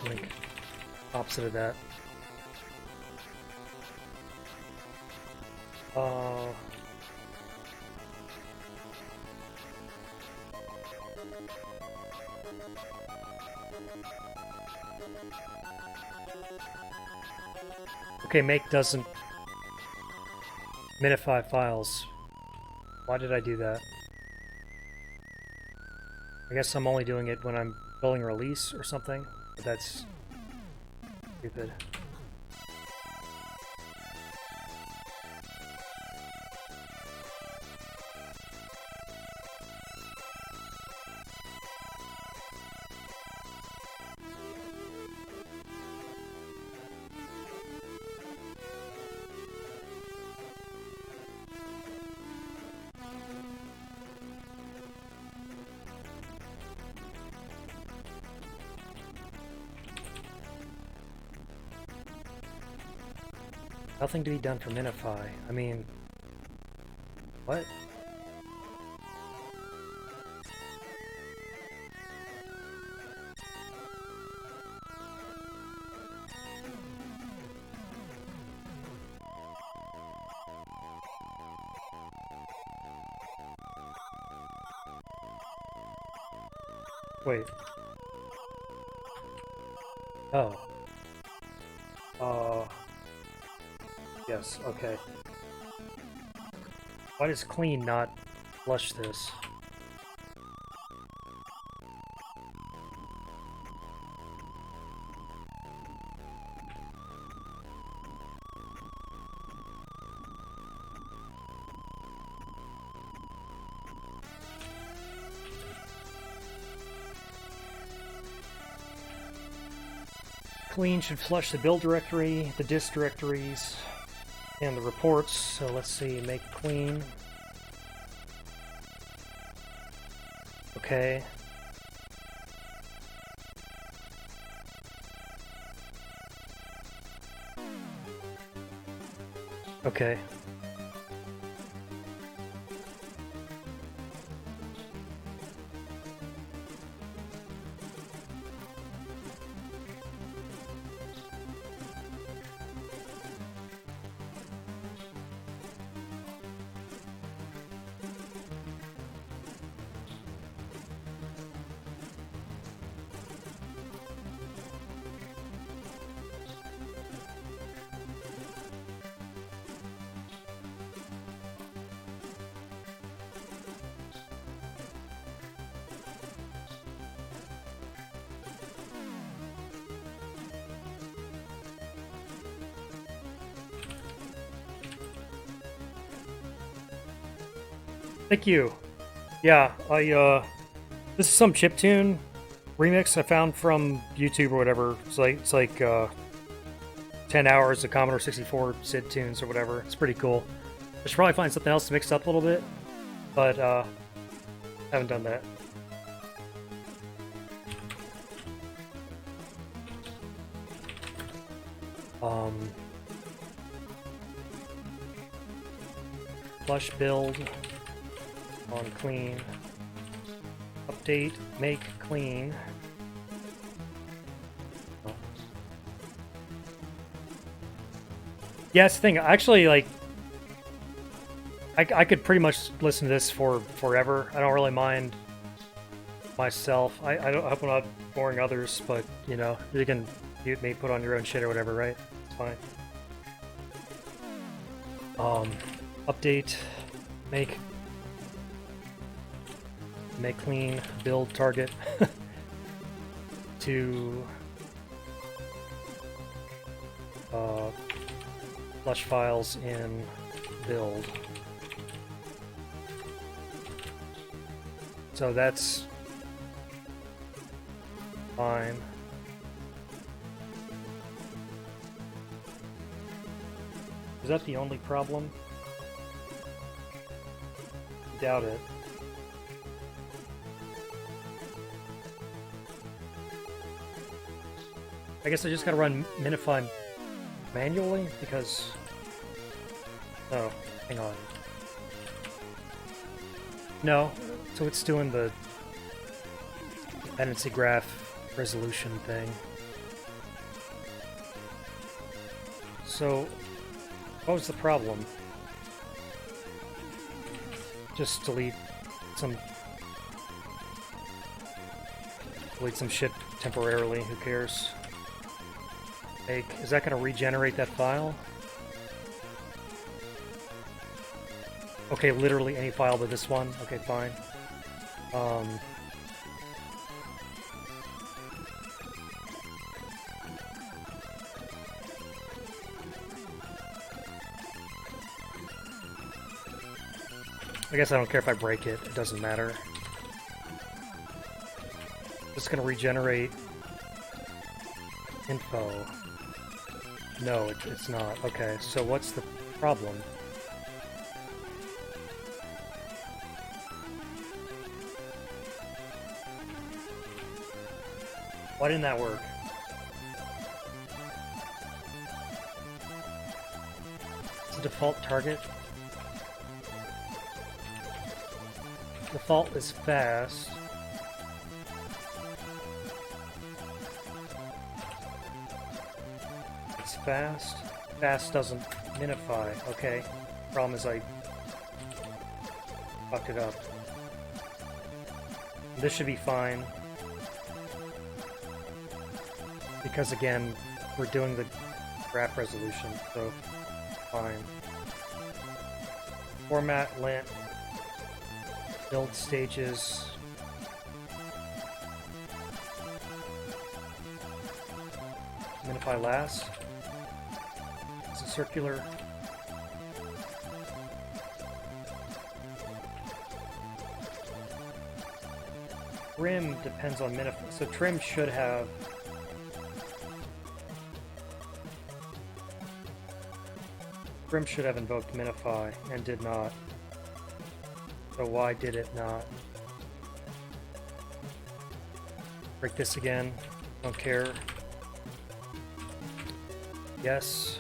Like, opposite of that. Okay, make doesn't minify files. Why did I do that? I guess I'm only doing it when I'm building a release or something, but that's stupid. Nothing to be done for Minify. I mean, what? Wait. Oh. Yes, okay. Why does clean not flush this? Clean should flush the build directory, the dist directories, and the reports. So let's see, make clean. Okay. Okay. Thank you. Yeah, this is some chiptune remix I found from YouTube or whatever. It's like 10 hours of Commodore 64 SID tunes or whatever. It's pretty cool. I should probably find something else to mix up a little bit, but haven't done that. Flush build on clean. Update, make clean. Yeah, that's the thing. Actually, like, I could pretty much listen to this for forever. I don't really mind myself. I hope I'm not boring others, but, you know, you can mute me, put on your own shit or whatever, right? It's fine. Update, make clean, build target to flush files in build. So that's fine. Is that the only problem? Doubt it. I guess I just gotta run Minify manually because... Oh, hang on. No, so it's doing the dependency graph resolution thing. So, what was the problem? Just delete some shit temporarily, who cares? Is that going to regenerate that file? Okay, literally any file but this one. Okay, fine. I guess I don't care if I break it. It doesn't matter. It's going to regenerate info. No, it's not. Okay, so what's the problem? Why didn't that work? the default target? Default is fast. It's fast. Fast doesn't minify. Okay. Problem is I fucked it up. This should be fine. Because again, we're doing the graph resolution, so fine. Format, lint, build stages. Minify last. It's a circular. Trim depends on minify. So trim should have. Trim should have invoked minify and did not. So why did it not? Break this again. Don't care. Yes.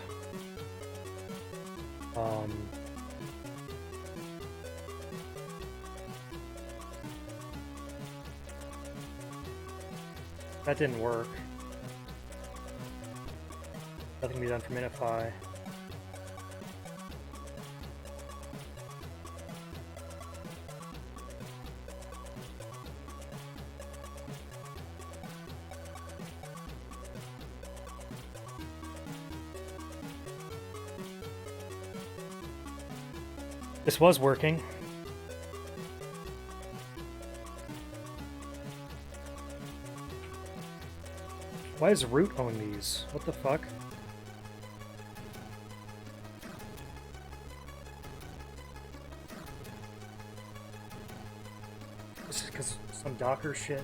That didn't work. Nothing can be done for minify. This was working. Why does root own these? What the fuck? This is because some Docker shit.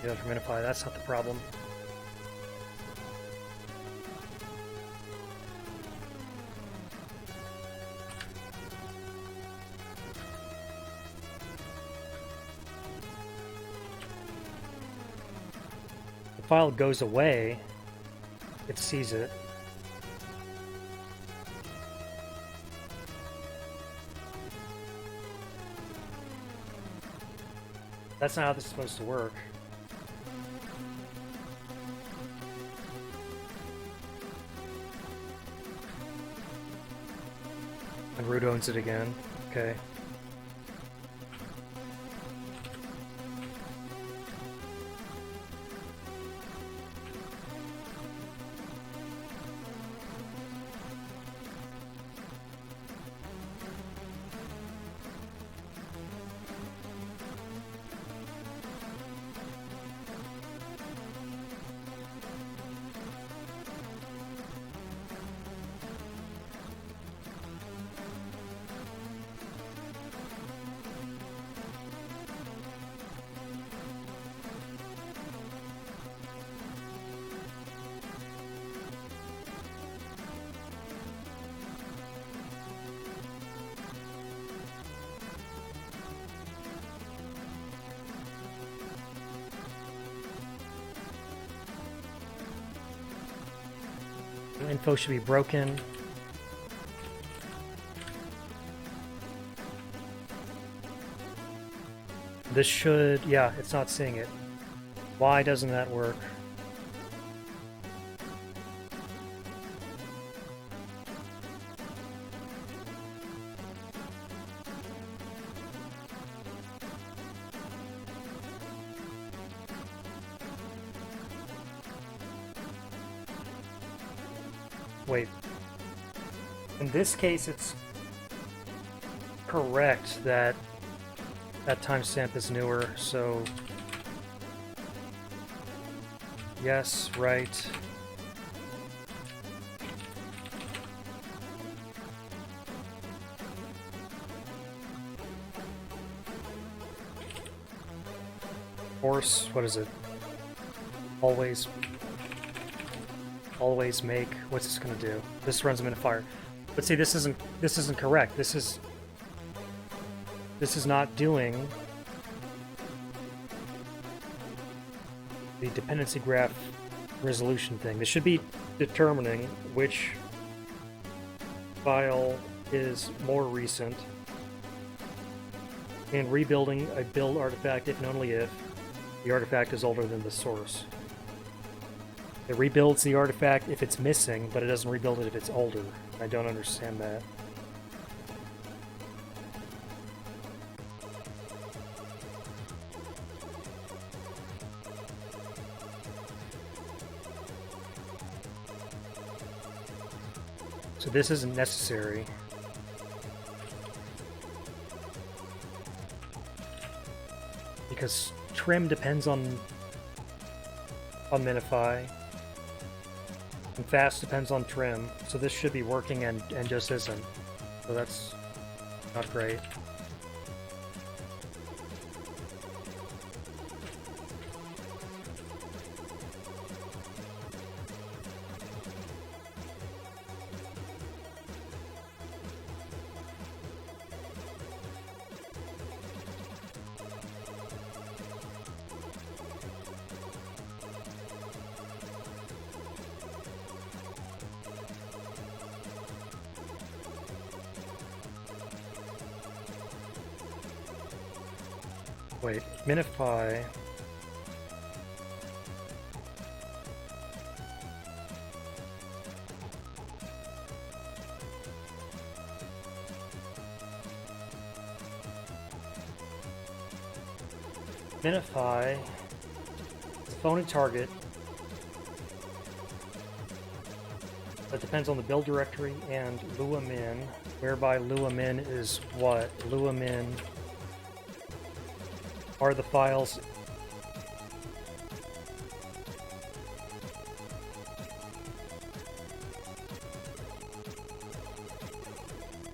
For minify, that's not the problem. The file goes away, it sees it. That's not how this is supposed to work. And root owns it again. Okay. Info should be broken. This should, yeah, it's not seeing it. Why doesn't that work? Wait. In this case, it's correct that that timestamp is newer, so yes, right. Force, what is it? Always. always make, what's this gonna do? This runs them into fire. But see, this isn't correct. This is not doing the dependency graph resolution thing. This should be determining which file is more recent and rebuilding a build artifact if and only if the artifact is older than the source. It rebuilds the artifact if it's missing, but it doesn't rebuild it if it's older. I don't understand that. So this isn't necessary. Because trim depends on minify. And fast depends on trim. So this should be working and just isn't. So that's not great. Wait, minify. Minify the phony target that depends on the build directory and lua min, whereby lua min is what? Lua min are the files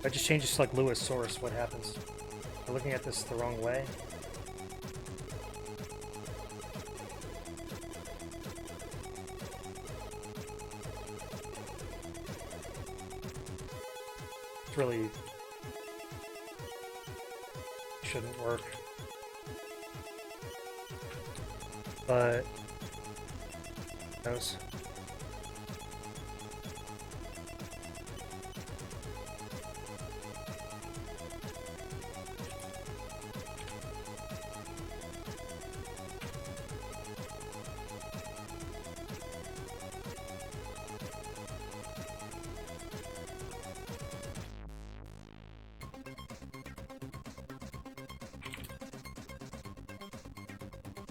if I just change this to like Lewis source, what happens? Am I looking at this the wrong way? It's really shouldn't work. But who knows?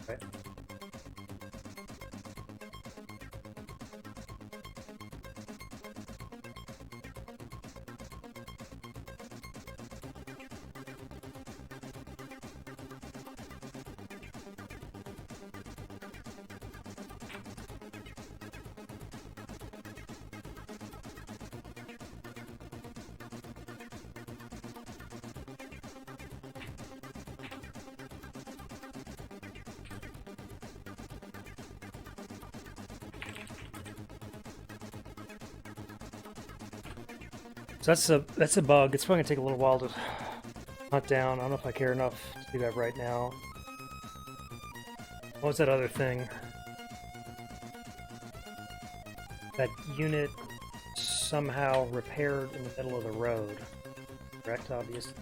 Okay. So that's a bug. It's probably gonna take a little while to hunt down. I don't know if I care enough to do that right now. What was that other thing? That unit somehow repaired in the middle of the road. Correct, obviously.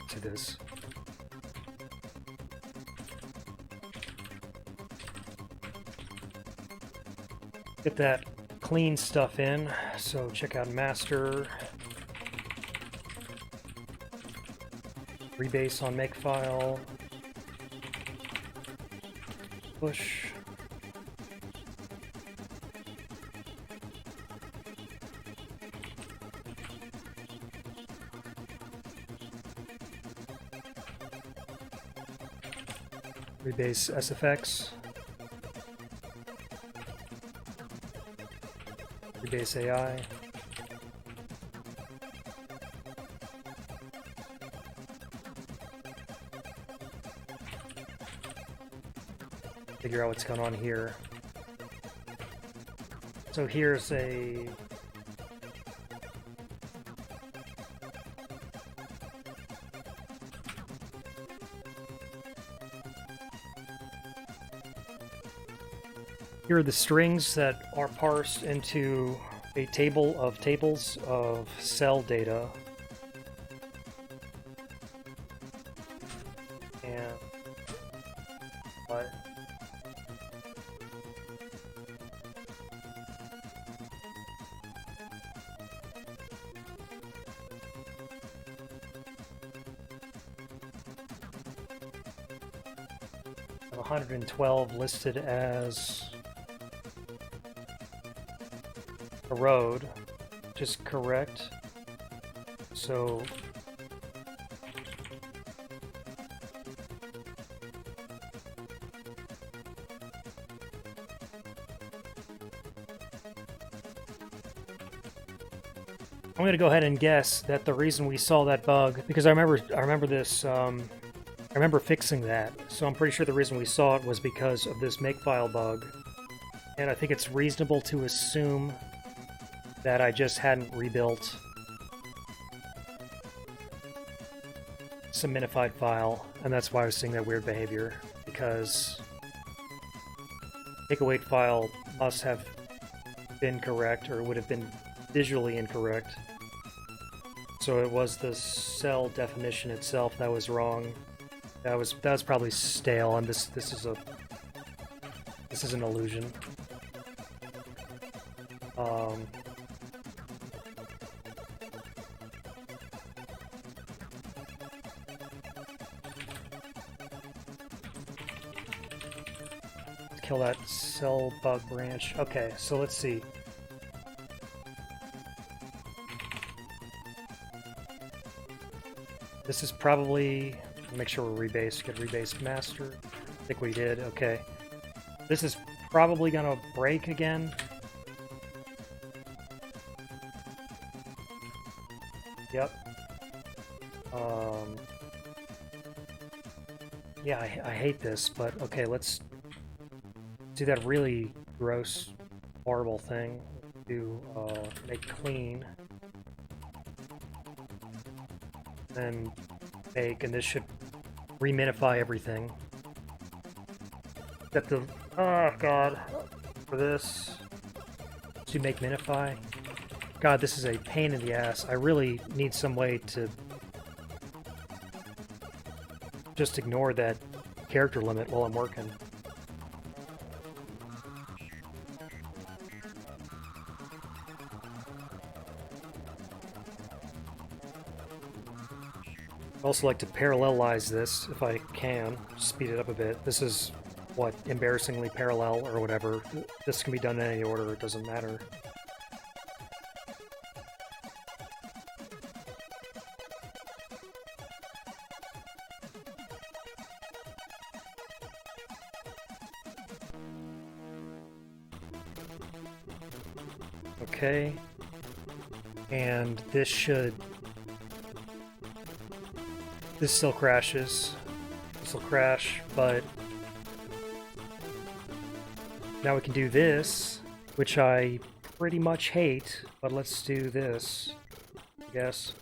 To this. Get that clean stuff in. So check out master. Rebase on makefile. Push. Rebase SFX. Rebase AI. Figure out what's going on here. So here's a... Here are the strings that are parsed into a table of tables of cell data. And what? I have 112 listed as a road, which is correct. So I'm gonna go ahead and guess that the reason we saw that bug, because I remember this, I remember fixing that, so I'm pretty sure the reason we saw it was because of this makefile bug, and I think it's reasonable to assume that I just hadn't rebuilt some minified file, and that's why I was seeing that weird behavior, because take-await file must have been correct, or would have been visually incorrect. So it was the cell definition itself that was wrong. That was probably stale, and this is an illusion. Let's kill that cell bug branch. Okay, so let's see. This is probably, make sure we're rebased, get rebased master. I think we did, okay. This is probably gonna break again. Yep. Yeah, I hate this, but okay, let's do that really gross, horrible thing. Do make clean. Then make, and this should reminify everything. Got the, oh god, for this, to make minify. God, this is a pain in the ass. I really need some way to just ignore that character limit while I'm working. I'd also like to parallelize this if I can, speed it up a bit. This is, what, embarrassingly parallel or whatever. This can be done in any order, it doesn't matter. Okay, and this should... This still crashes. This will crash, but... Now we can do this, which I pretty much hate, but let's do this, I guess.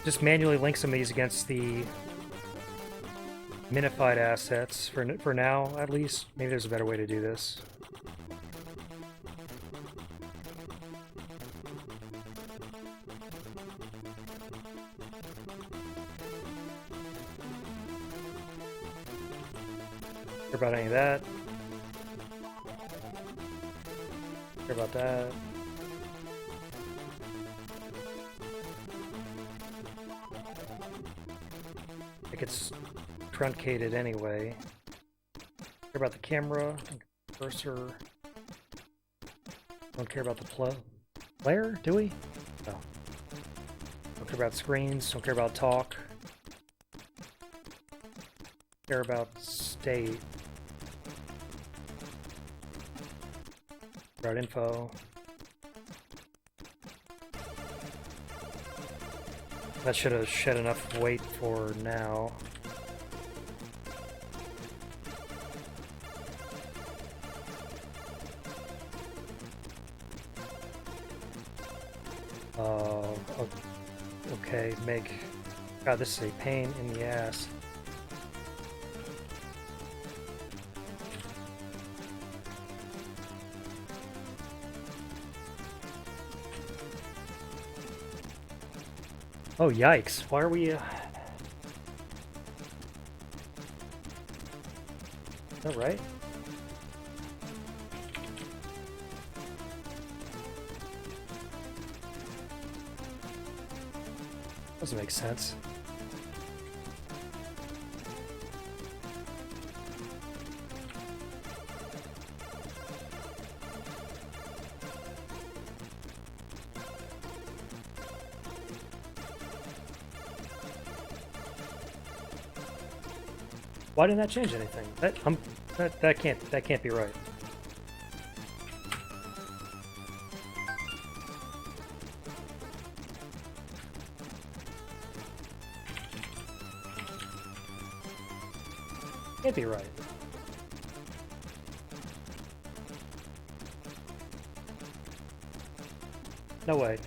Just manually link some of these against the minified assets, for now, at least. Maybe there's a better way to do this. Care about any of that. Care about that. I think it's truncated anyway. Care about the camera, cursor. Don't care about the player, do we? No. Don't care about screens. Don't care about talk. Care about state. About info. That should have shed enough weight for now. Okay, make... God, this is a pain in the ass. Oh, yikes. Why are we... Is that right? Doesn't make sense. Why didn't that change anything? That can't be right. Can't be right. No way.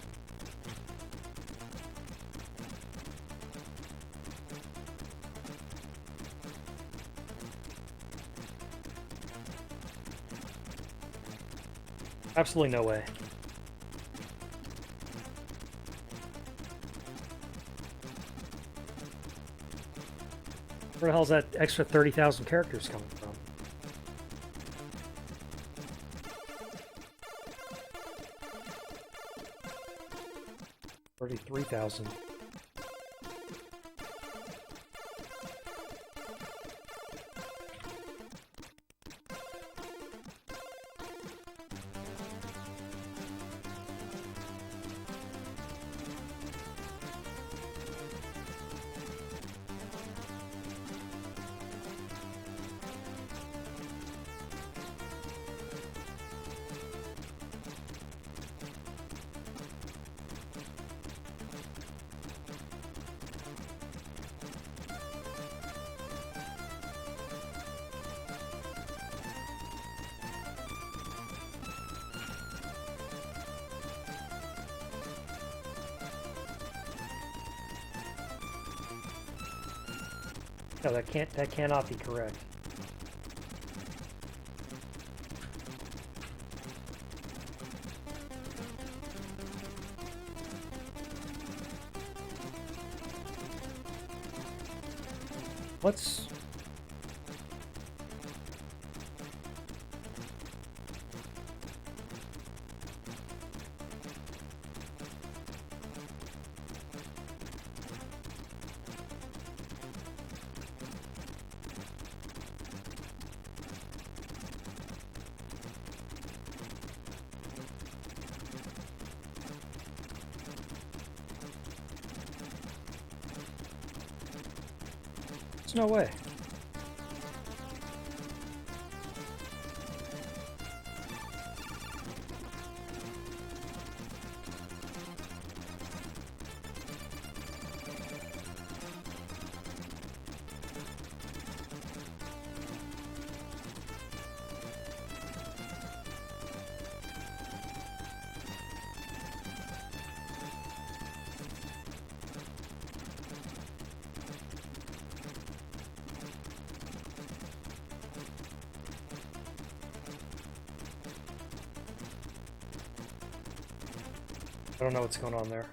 Absolutely no way. Where the hell's that extra 30,000 characters coming from? $33,000. No, that cannot be correct. What's... There's no way. I don't know what's going on there.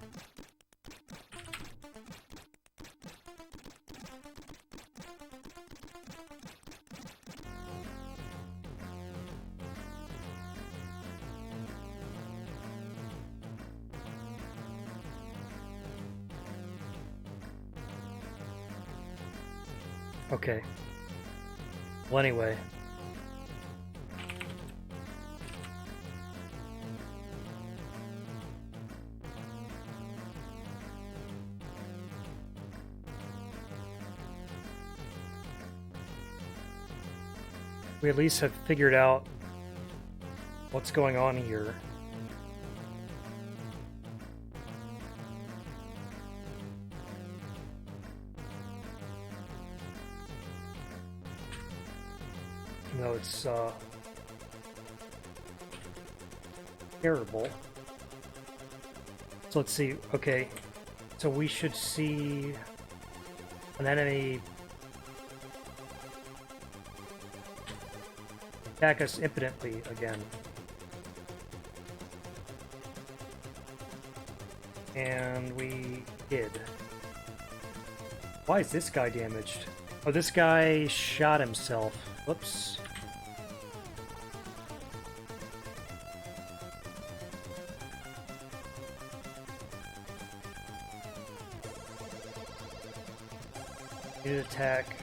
Okay. Well, anyway. we at least have figured out what's going on here. No, it's terrible. So let's see. Okay, so we should see an enemy attack us impotently again. And we did. Why is this guy damaged? Oh, this guy shot himself. Whoops. Unit attack.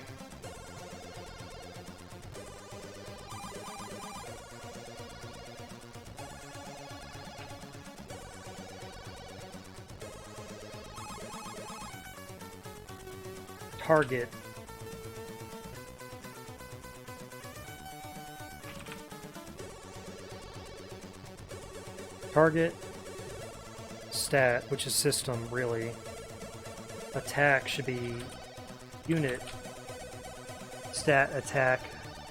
Target. Target. Stat, which is system, really. Attack should be unit. Stat attack.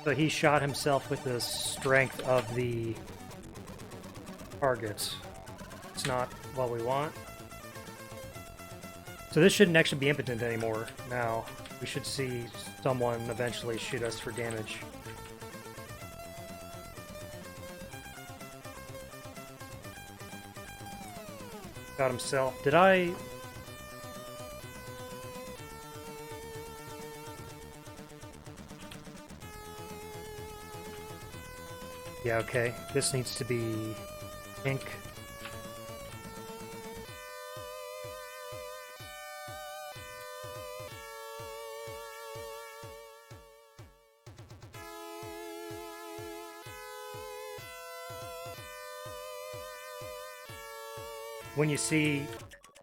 So he shot himself with the strength of the target. It's not what we want. So this shouldn't actually be impotent anymore now. We should see someone eventually shoot us for damage. Got himself. Did I... Yeah, okay. This needs to be ink. When you see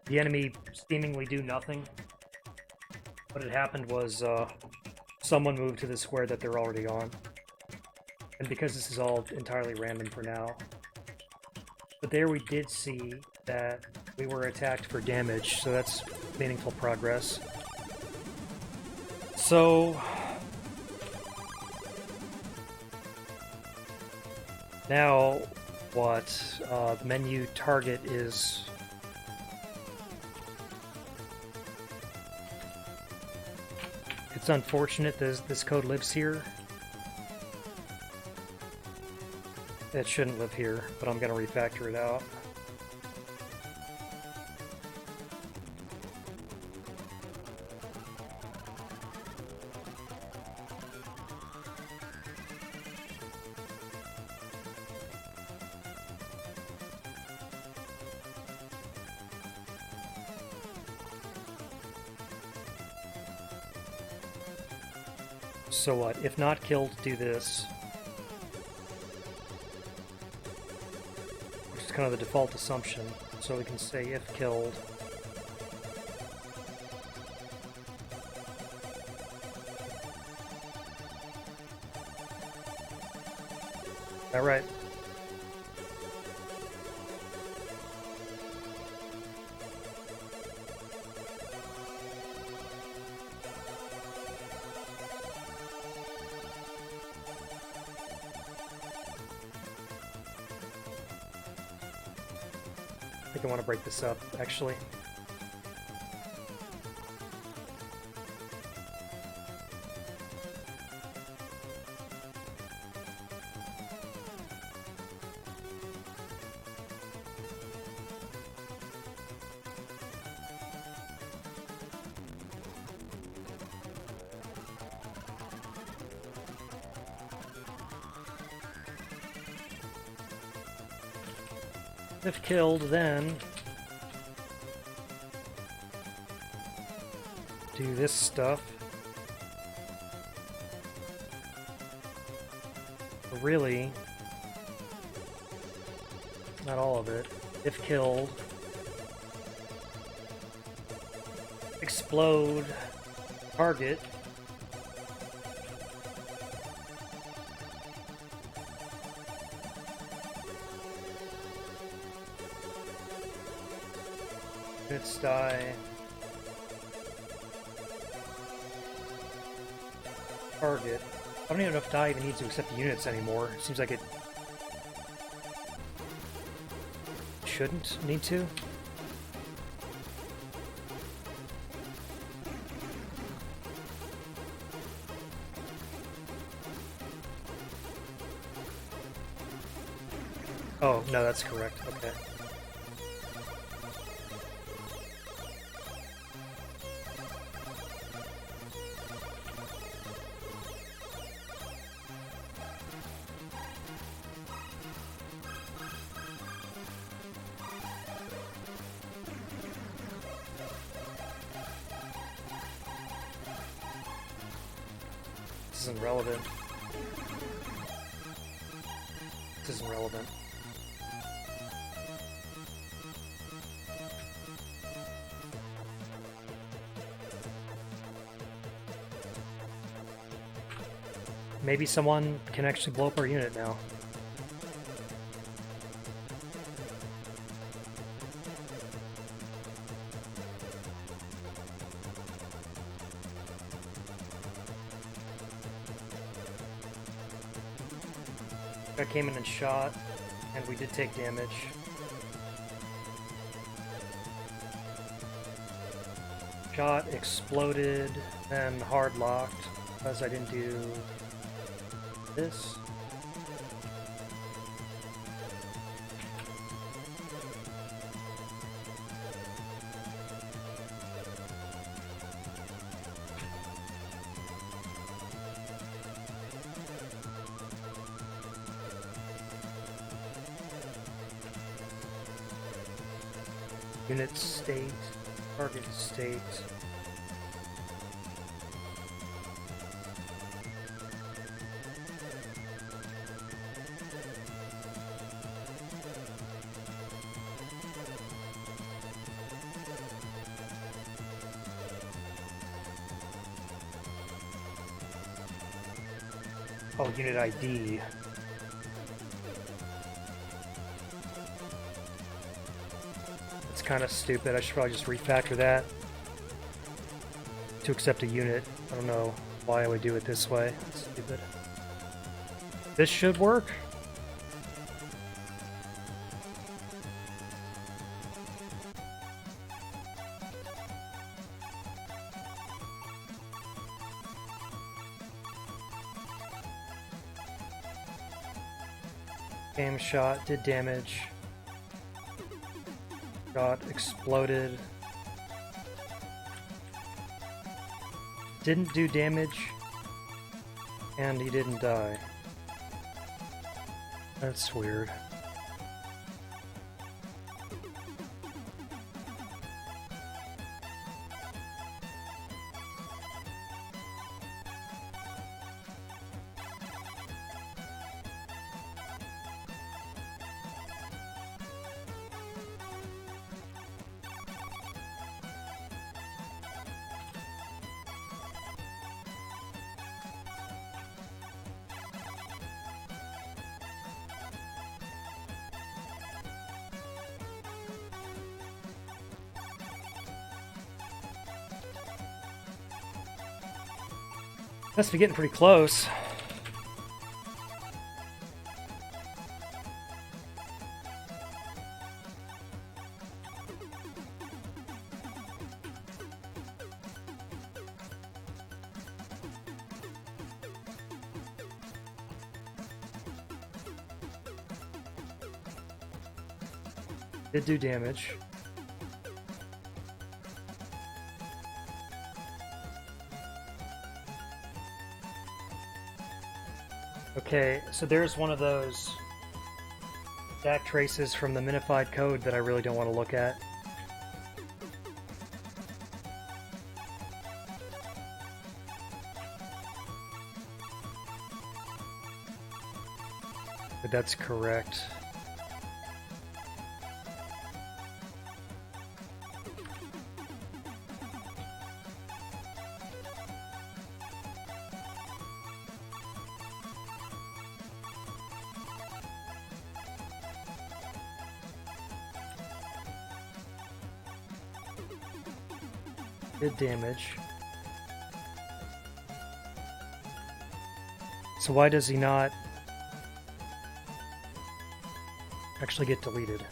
the enemy seemingly do nothing, what had happened was someone moved to the square that they're already on. And because this is all entirely random for now. But there we did see that we were attacked for damage, so that's meaningful progress. So... now... what? Menu target is... It's unfortunate that this code lives here. It shouldn't live here, but I'm going to refactor it out. So what? If not killed, do this. Which is kind of the default assumption. So we can say if killed. All right. I think I want to break this up, actually. If killed, then do this stuff. But really, not all of it. If killed, explode target. Units die. Target. I don't even know if die even needs to accept the units anymore. It seems like it shouldn't need to. Oh, no, that's correct. Okay. This isn't relevant. This isn't relevant. Maybe someone can actually blow up our unit now. I came in and shot, and we did take damage. Shot, exploded, then hard locked, because I didn't do this. Unit state, target state. Oh, unit ID. It's kind of stupid. I should probably just refactor that to accept a unit. I don't know why I would do it this way. That's stupid. This should work. Game shot, did damage. Got exploded. Didn't do damage. And he didn't die. That's weird. Must be getting pretty close. Did do damage. Okay, so there's one of those stack traces from the minified code that I really don't want to look at. But that's correct. did damage. So why does he not actually get deleted?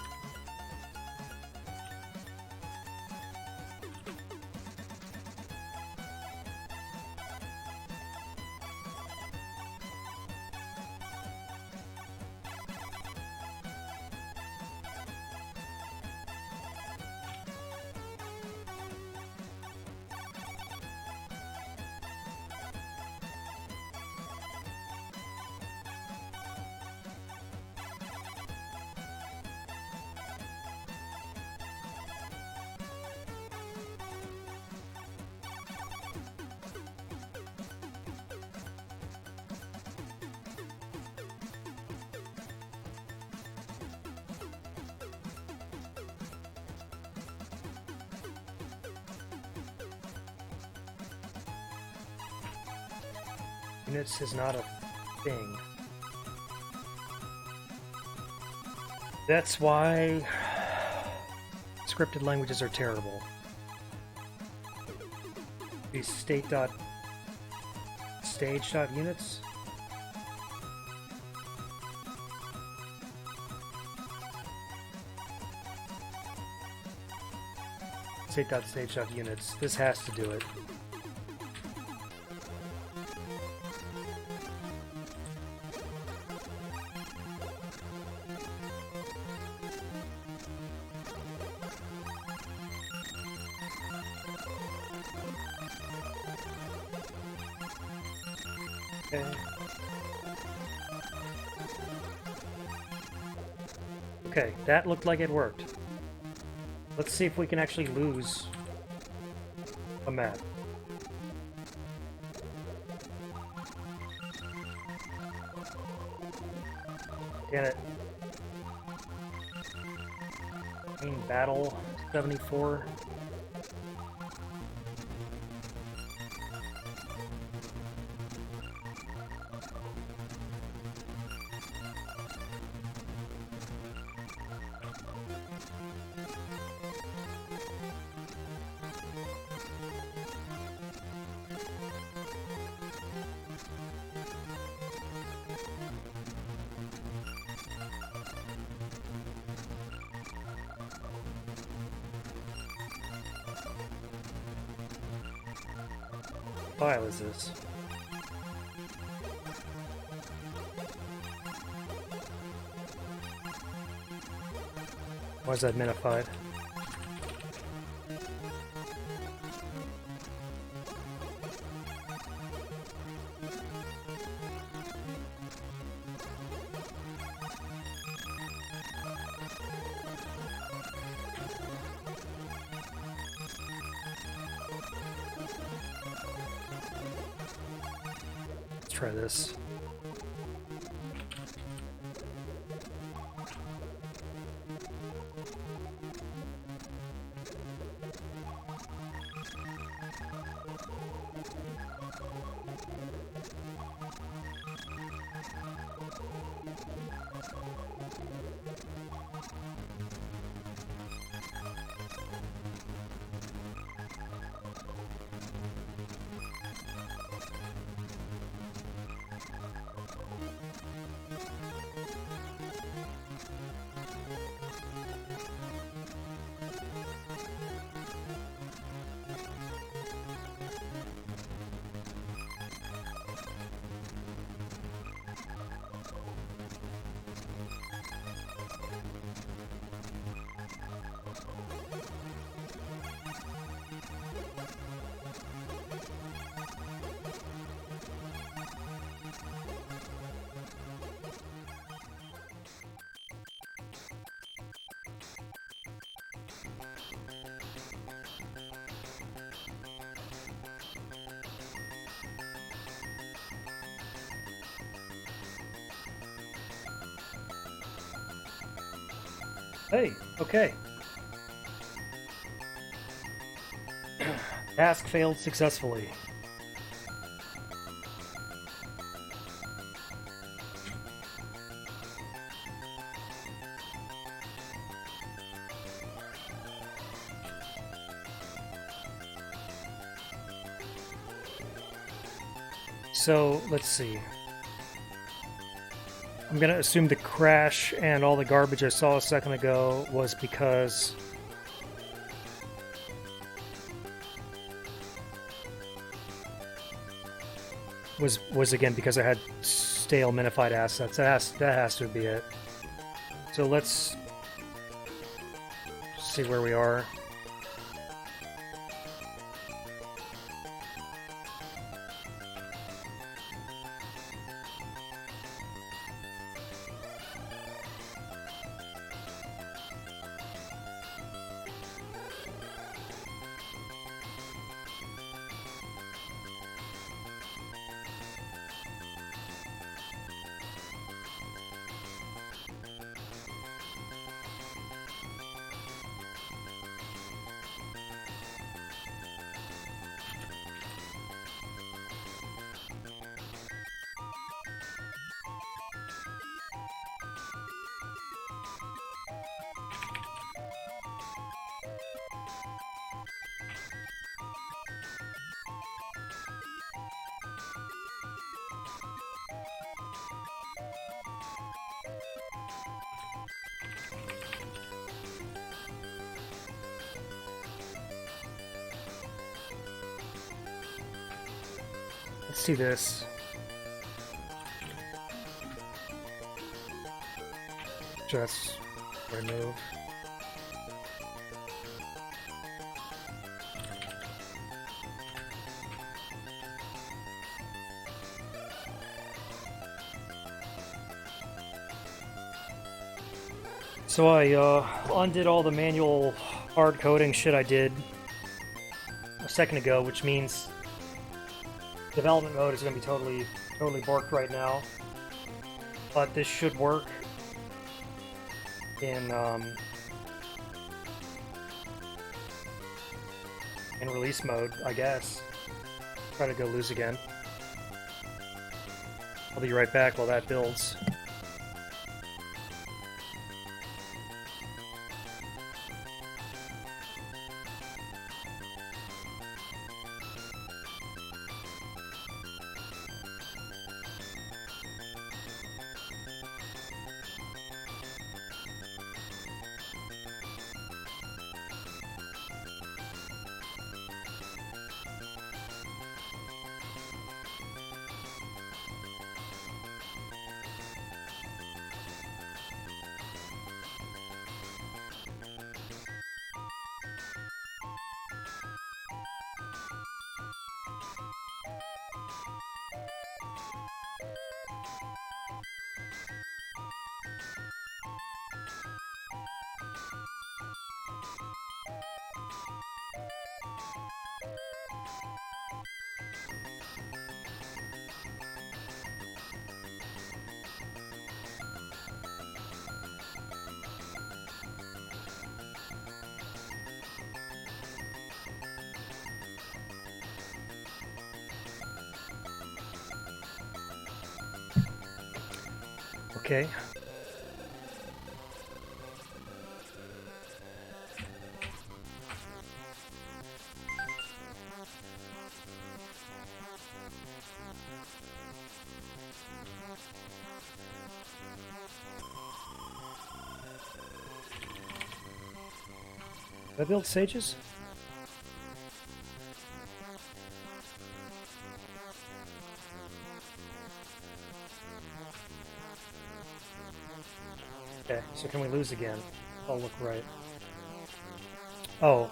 Units is not a thing. That's why scripted languages are terrible. These state.stage.units. State.stage.units. This has to do it. Okay, that looked like it worked. Let's see if we can actually lose a map. Damn it. Main battle 74. What file is this? Why is that minified? Let's try this. Hey, okay. Task failed successfully. so let's see. I'm gonna assume the crash and all the garbage I saw a second ago was because was again because I had stale minified assets. That has to be it. So let's see where we are. Let's see this. Just remove. So I undid all the manual hard coding shit I did a second ago, which means development mode is going to be totally borked right now. But this should work in release mode, I guess. Try to go lose again. I'll be right back while that builds. Okay. Did I build sages? Okay, so can we lose again? I'll look right. Oh,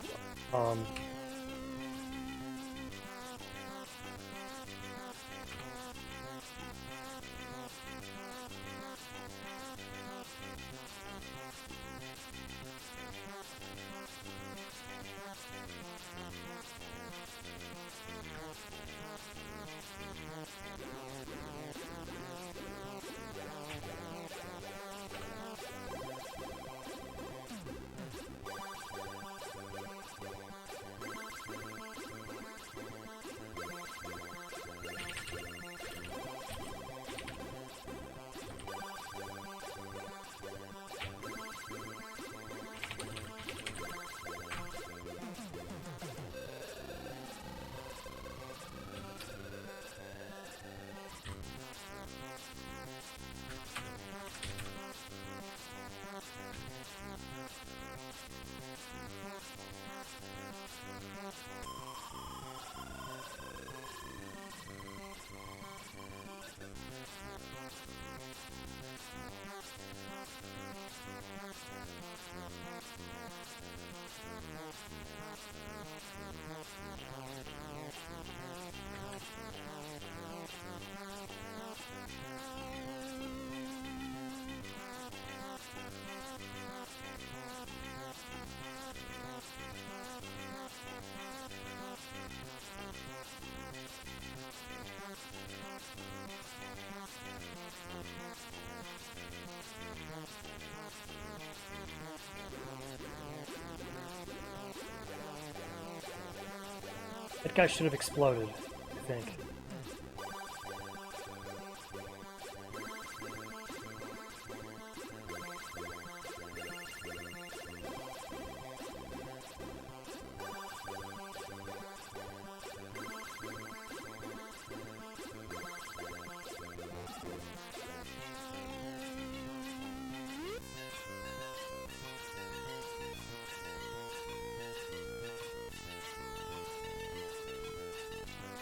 That guy should have exploded, I think.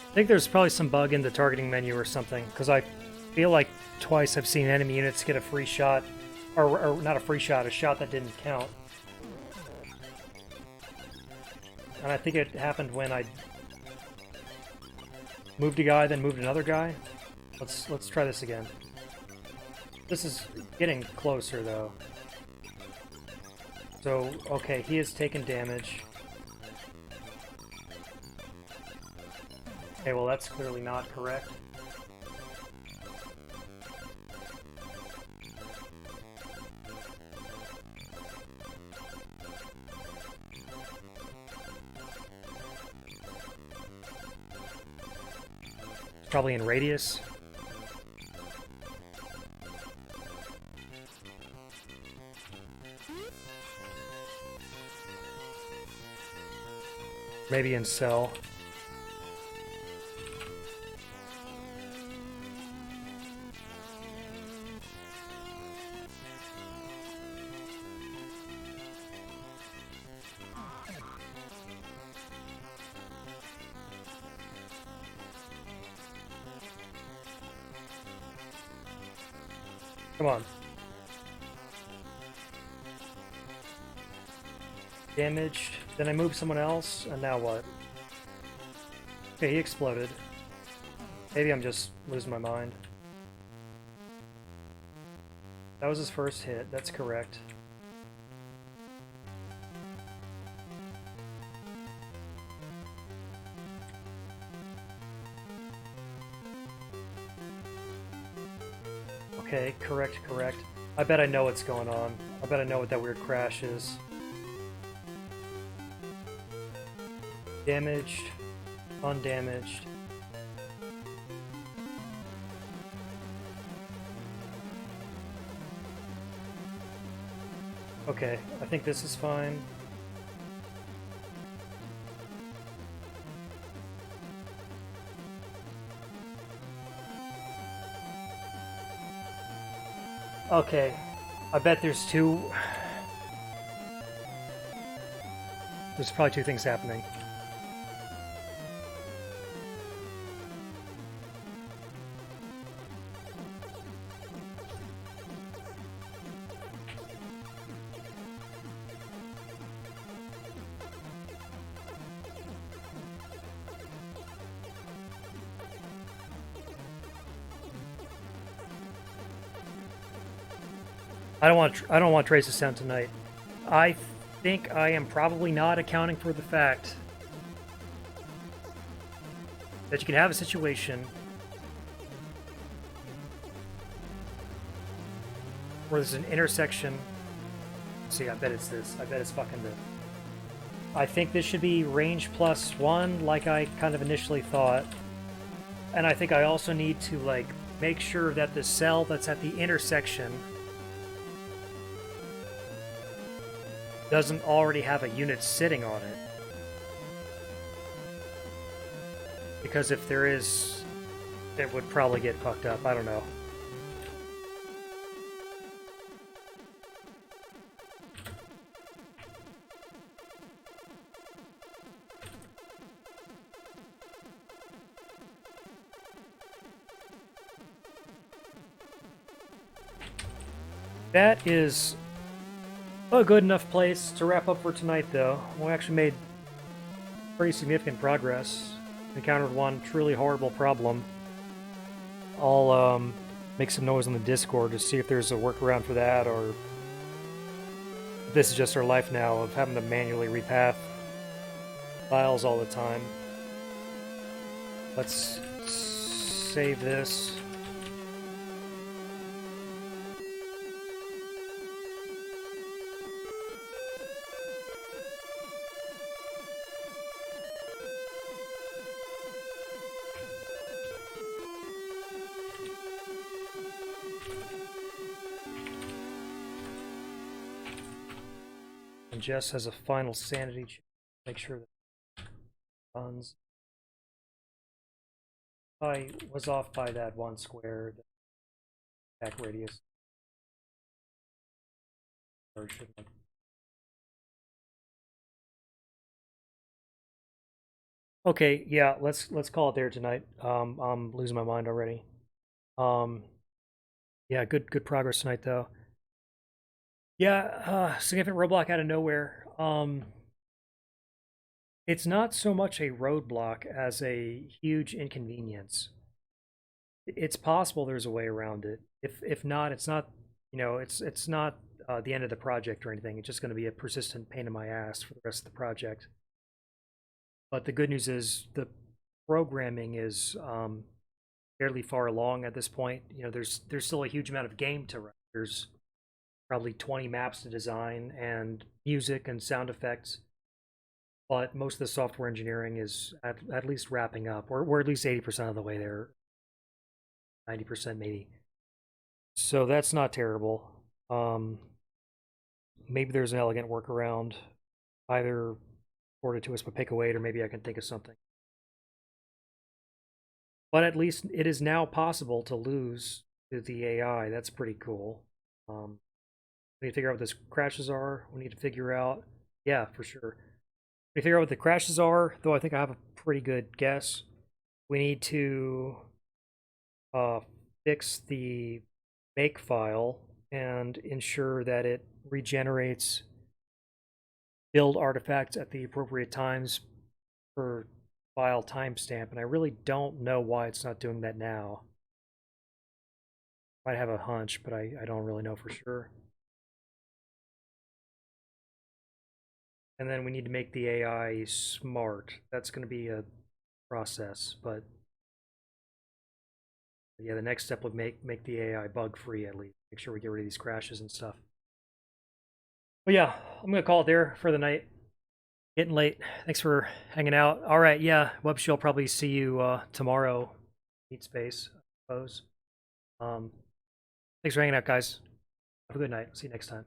I think there's probably some bug in the targeting menu or something, because I feel like twice I've seen enemy units get a free shot, or not a free shot, a shot that didn't count. And I think it happened when I moved a guy, then moved another guy. Let's try this again. This is getting closer, though. So, okay, he has taken damage. Okay, well that's clearly not correct. Probably in radius. Maybe in cell. Come on. Damaged. Then I moved someone else, and now what? Okay, he exploded. Maybe I'm just losing my mind. That was his first hit, that's correct. Okay, correct. I bet I know what's going on. I bet I know what that weird crash is. Damaged, undamaged. Okay, I think this is fine. Okay, I bet there's two... There's probably two things happening. I don't want Trace's sound tonight. I think I am probably not accounting for the fact that you can have a situation where there's an intersection. See, I bet it's this. I bet it's fucking this. I think this should be range +1, like I kind of initially thought. And I think I also need to, like, make sure that the cell that's at the intersection doesn't already have a unit sitting on it. Because if there is, it would probably get fucked up. I don't know. That is a good enough place to wrap up for tonight, though. We actually made pretty significant progress. Encountered one truly horrible problem. I'll make some noise on the Discord to see if there's a workaround for that, or if this is just our life now of having to manually repath files all the time. Let's save this. And Jess has a final sanity check. Make sure that runs. I was off by that 1 square, the back radius. Or shouldn't I? Okay, yeah, let's call it there tonight. I'm losing my mind already. Yeah, good progress tonight though. Yeah, significant roadblock out of nowhere. It's not so much a roadblock as a huge inconvenience. It's possible there's a way around it. If not, it's not. It's not the end of the project or anything. It's just going to be a persistent pain in my ass for the rest of the project. But the good news is the programming is fairly far along at this point. There's still a huge amount of game to run. There's probably 20 maps to design and music and sound effects. But most of the software engineering is at least wrapping up. We're at least 80% of the way there, 90% maybe. So that's not terrible. Maybe there's an elegant workaround, either forwarded to us by Pick-a-Wait, or maybe I can think of something. But at least it is now possible to lose to the AI. That's pretty cool. We need to figure out what those crashes are. We need to figure out, yeah, for sure. We need to figure out what the crashes are, though I think I have a pretty good guess. We need to fix the make file and ensure that it regenerates build artifacts at the appropriate times per file timestamp, and I really don't know why it's not doing that now. Might have a hunch, but I don't really know for sure. And then we need to make the AI smart. That's going to be a process, but yeah, the next step would make the AI bug-free at least. Make sure we get rid of these crashes and stuff. But yeah, I'm going to call it there for the night. Getting late. Thanks for hanging out. All right, yeah, Webshi, I'll probably see you tomorrow. Meet space, I suppose. Thanks for hanging out, guys. Have a good night. See you next time.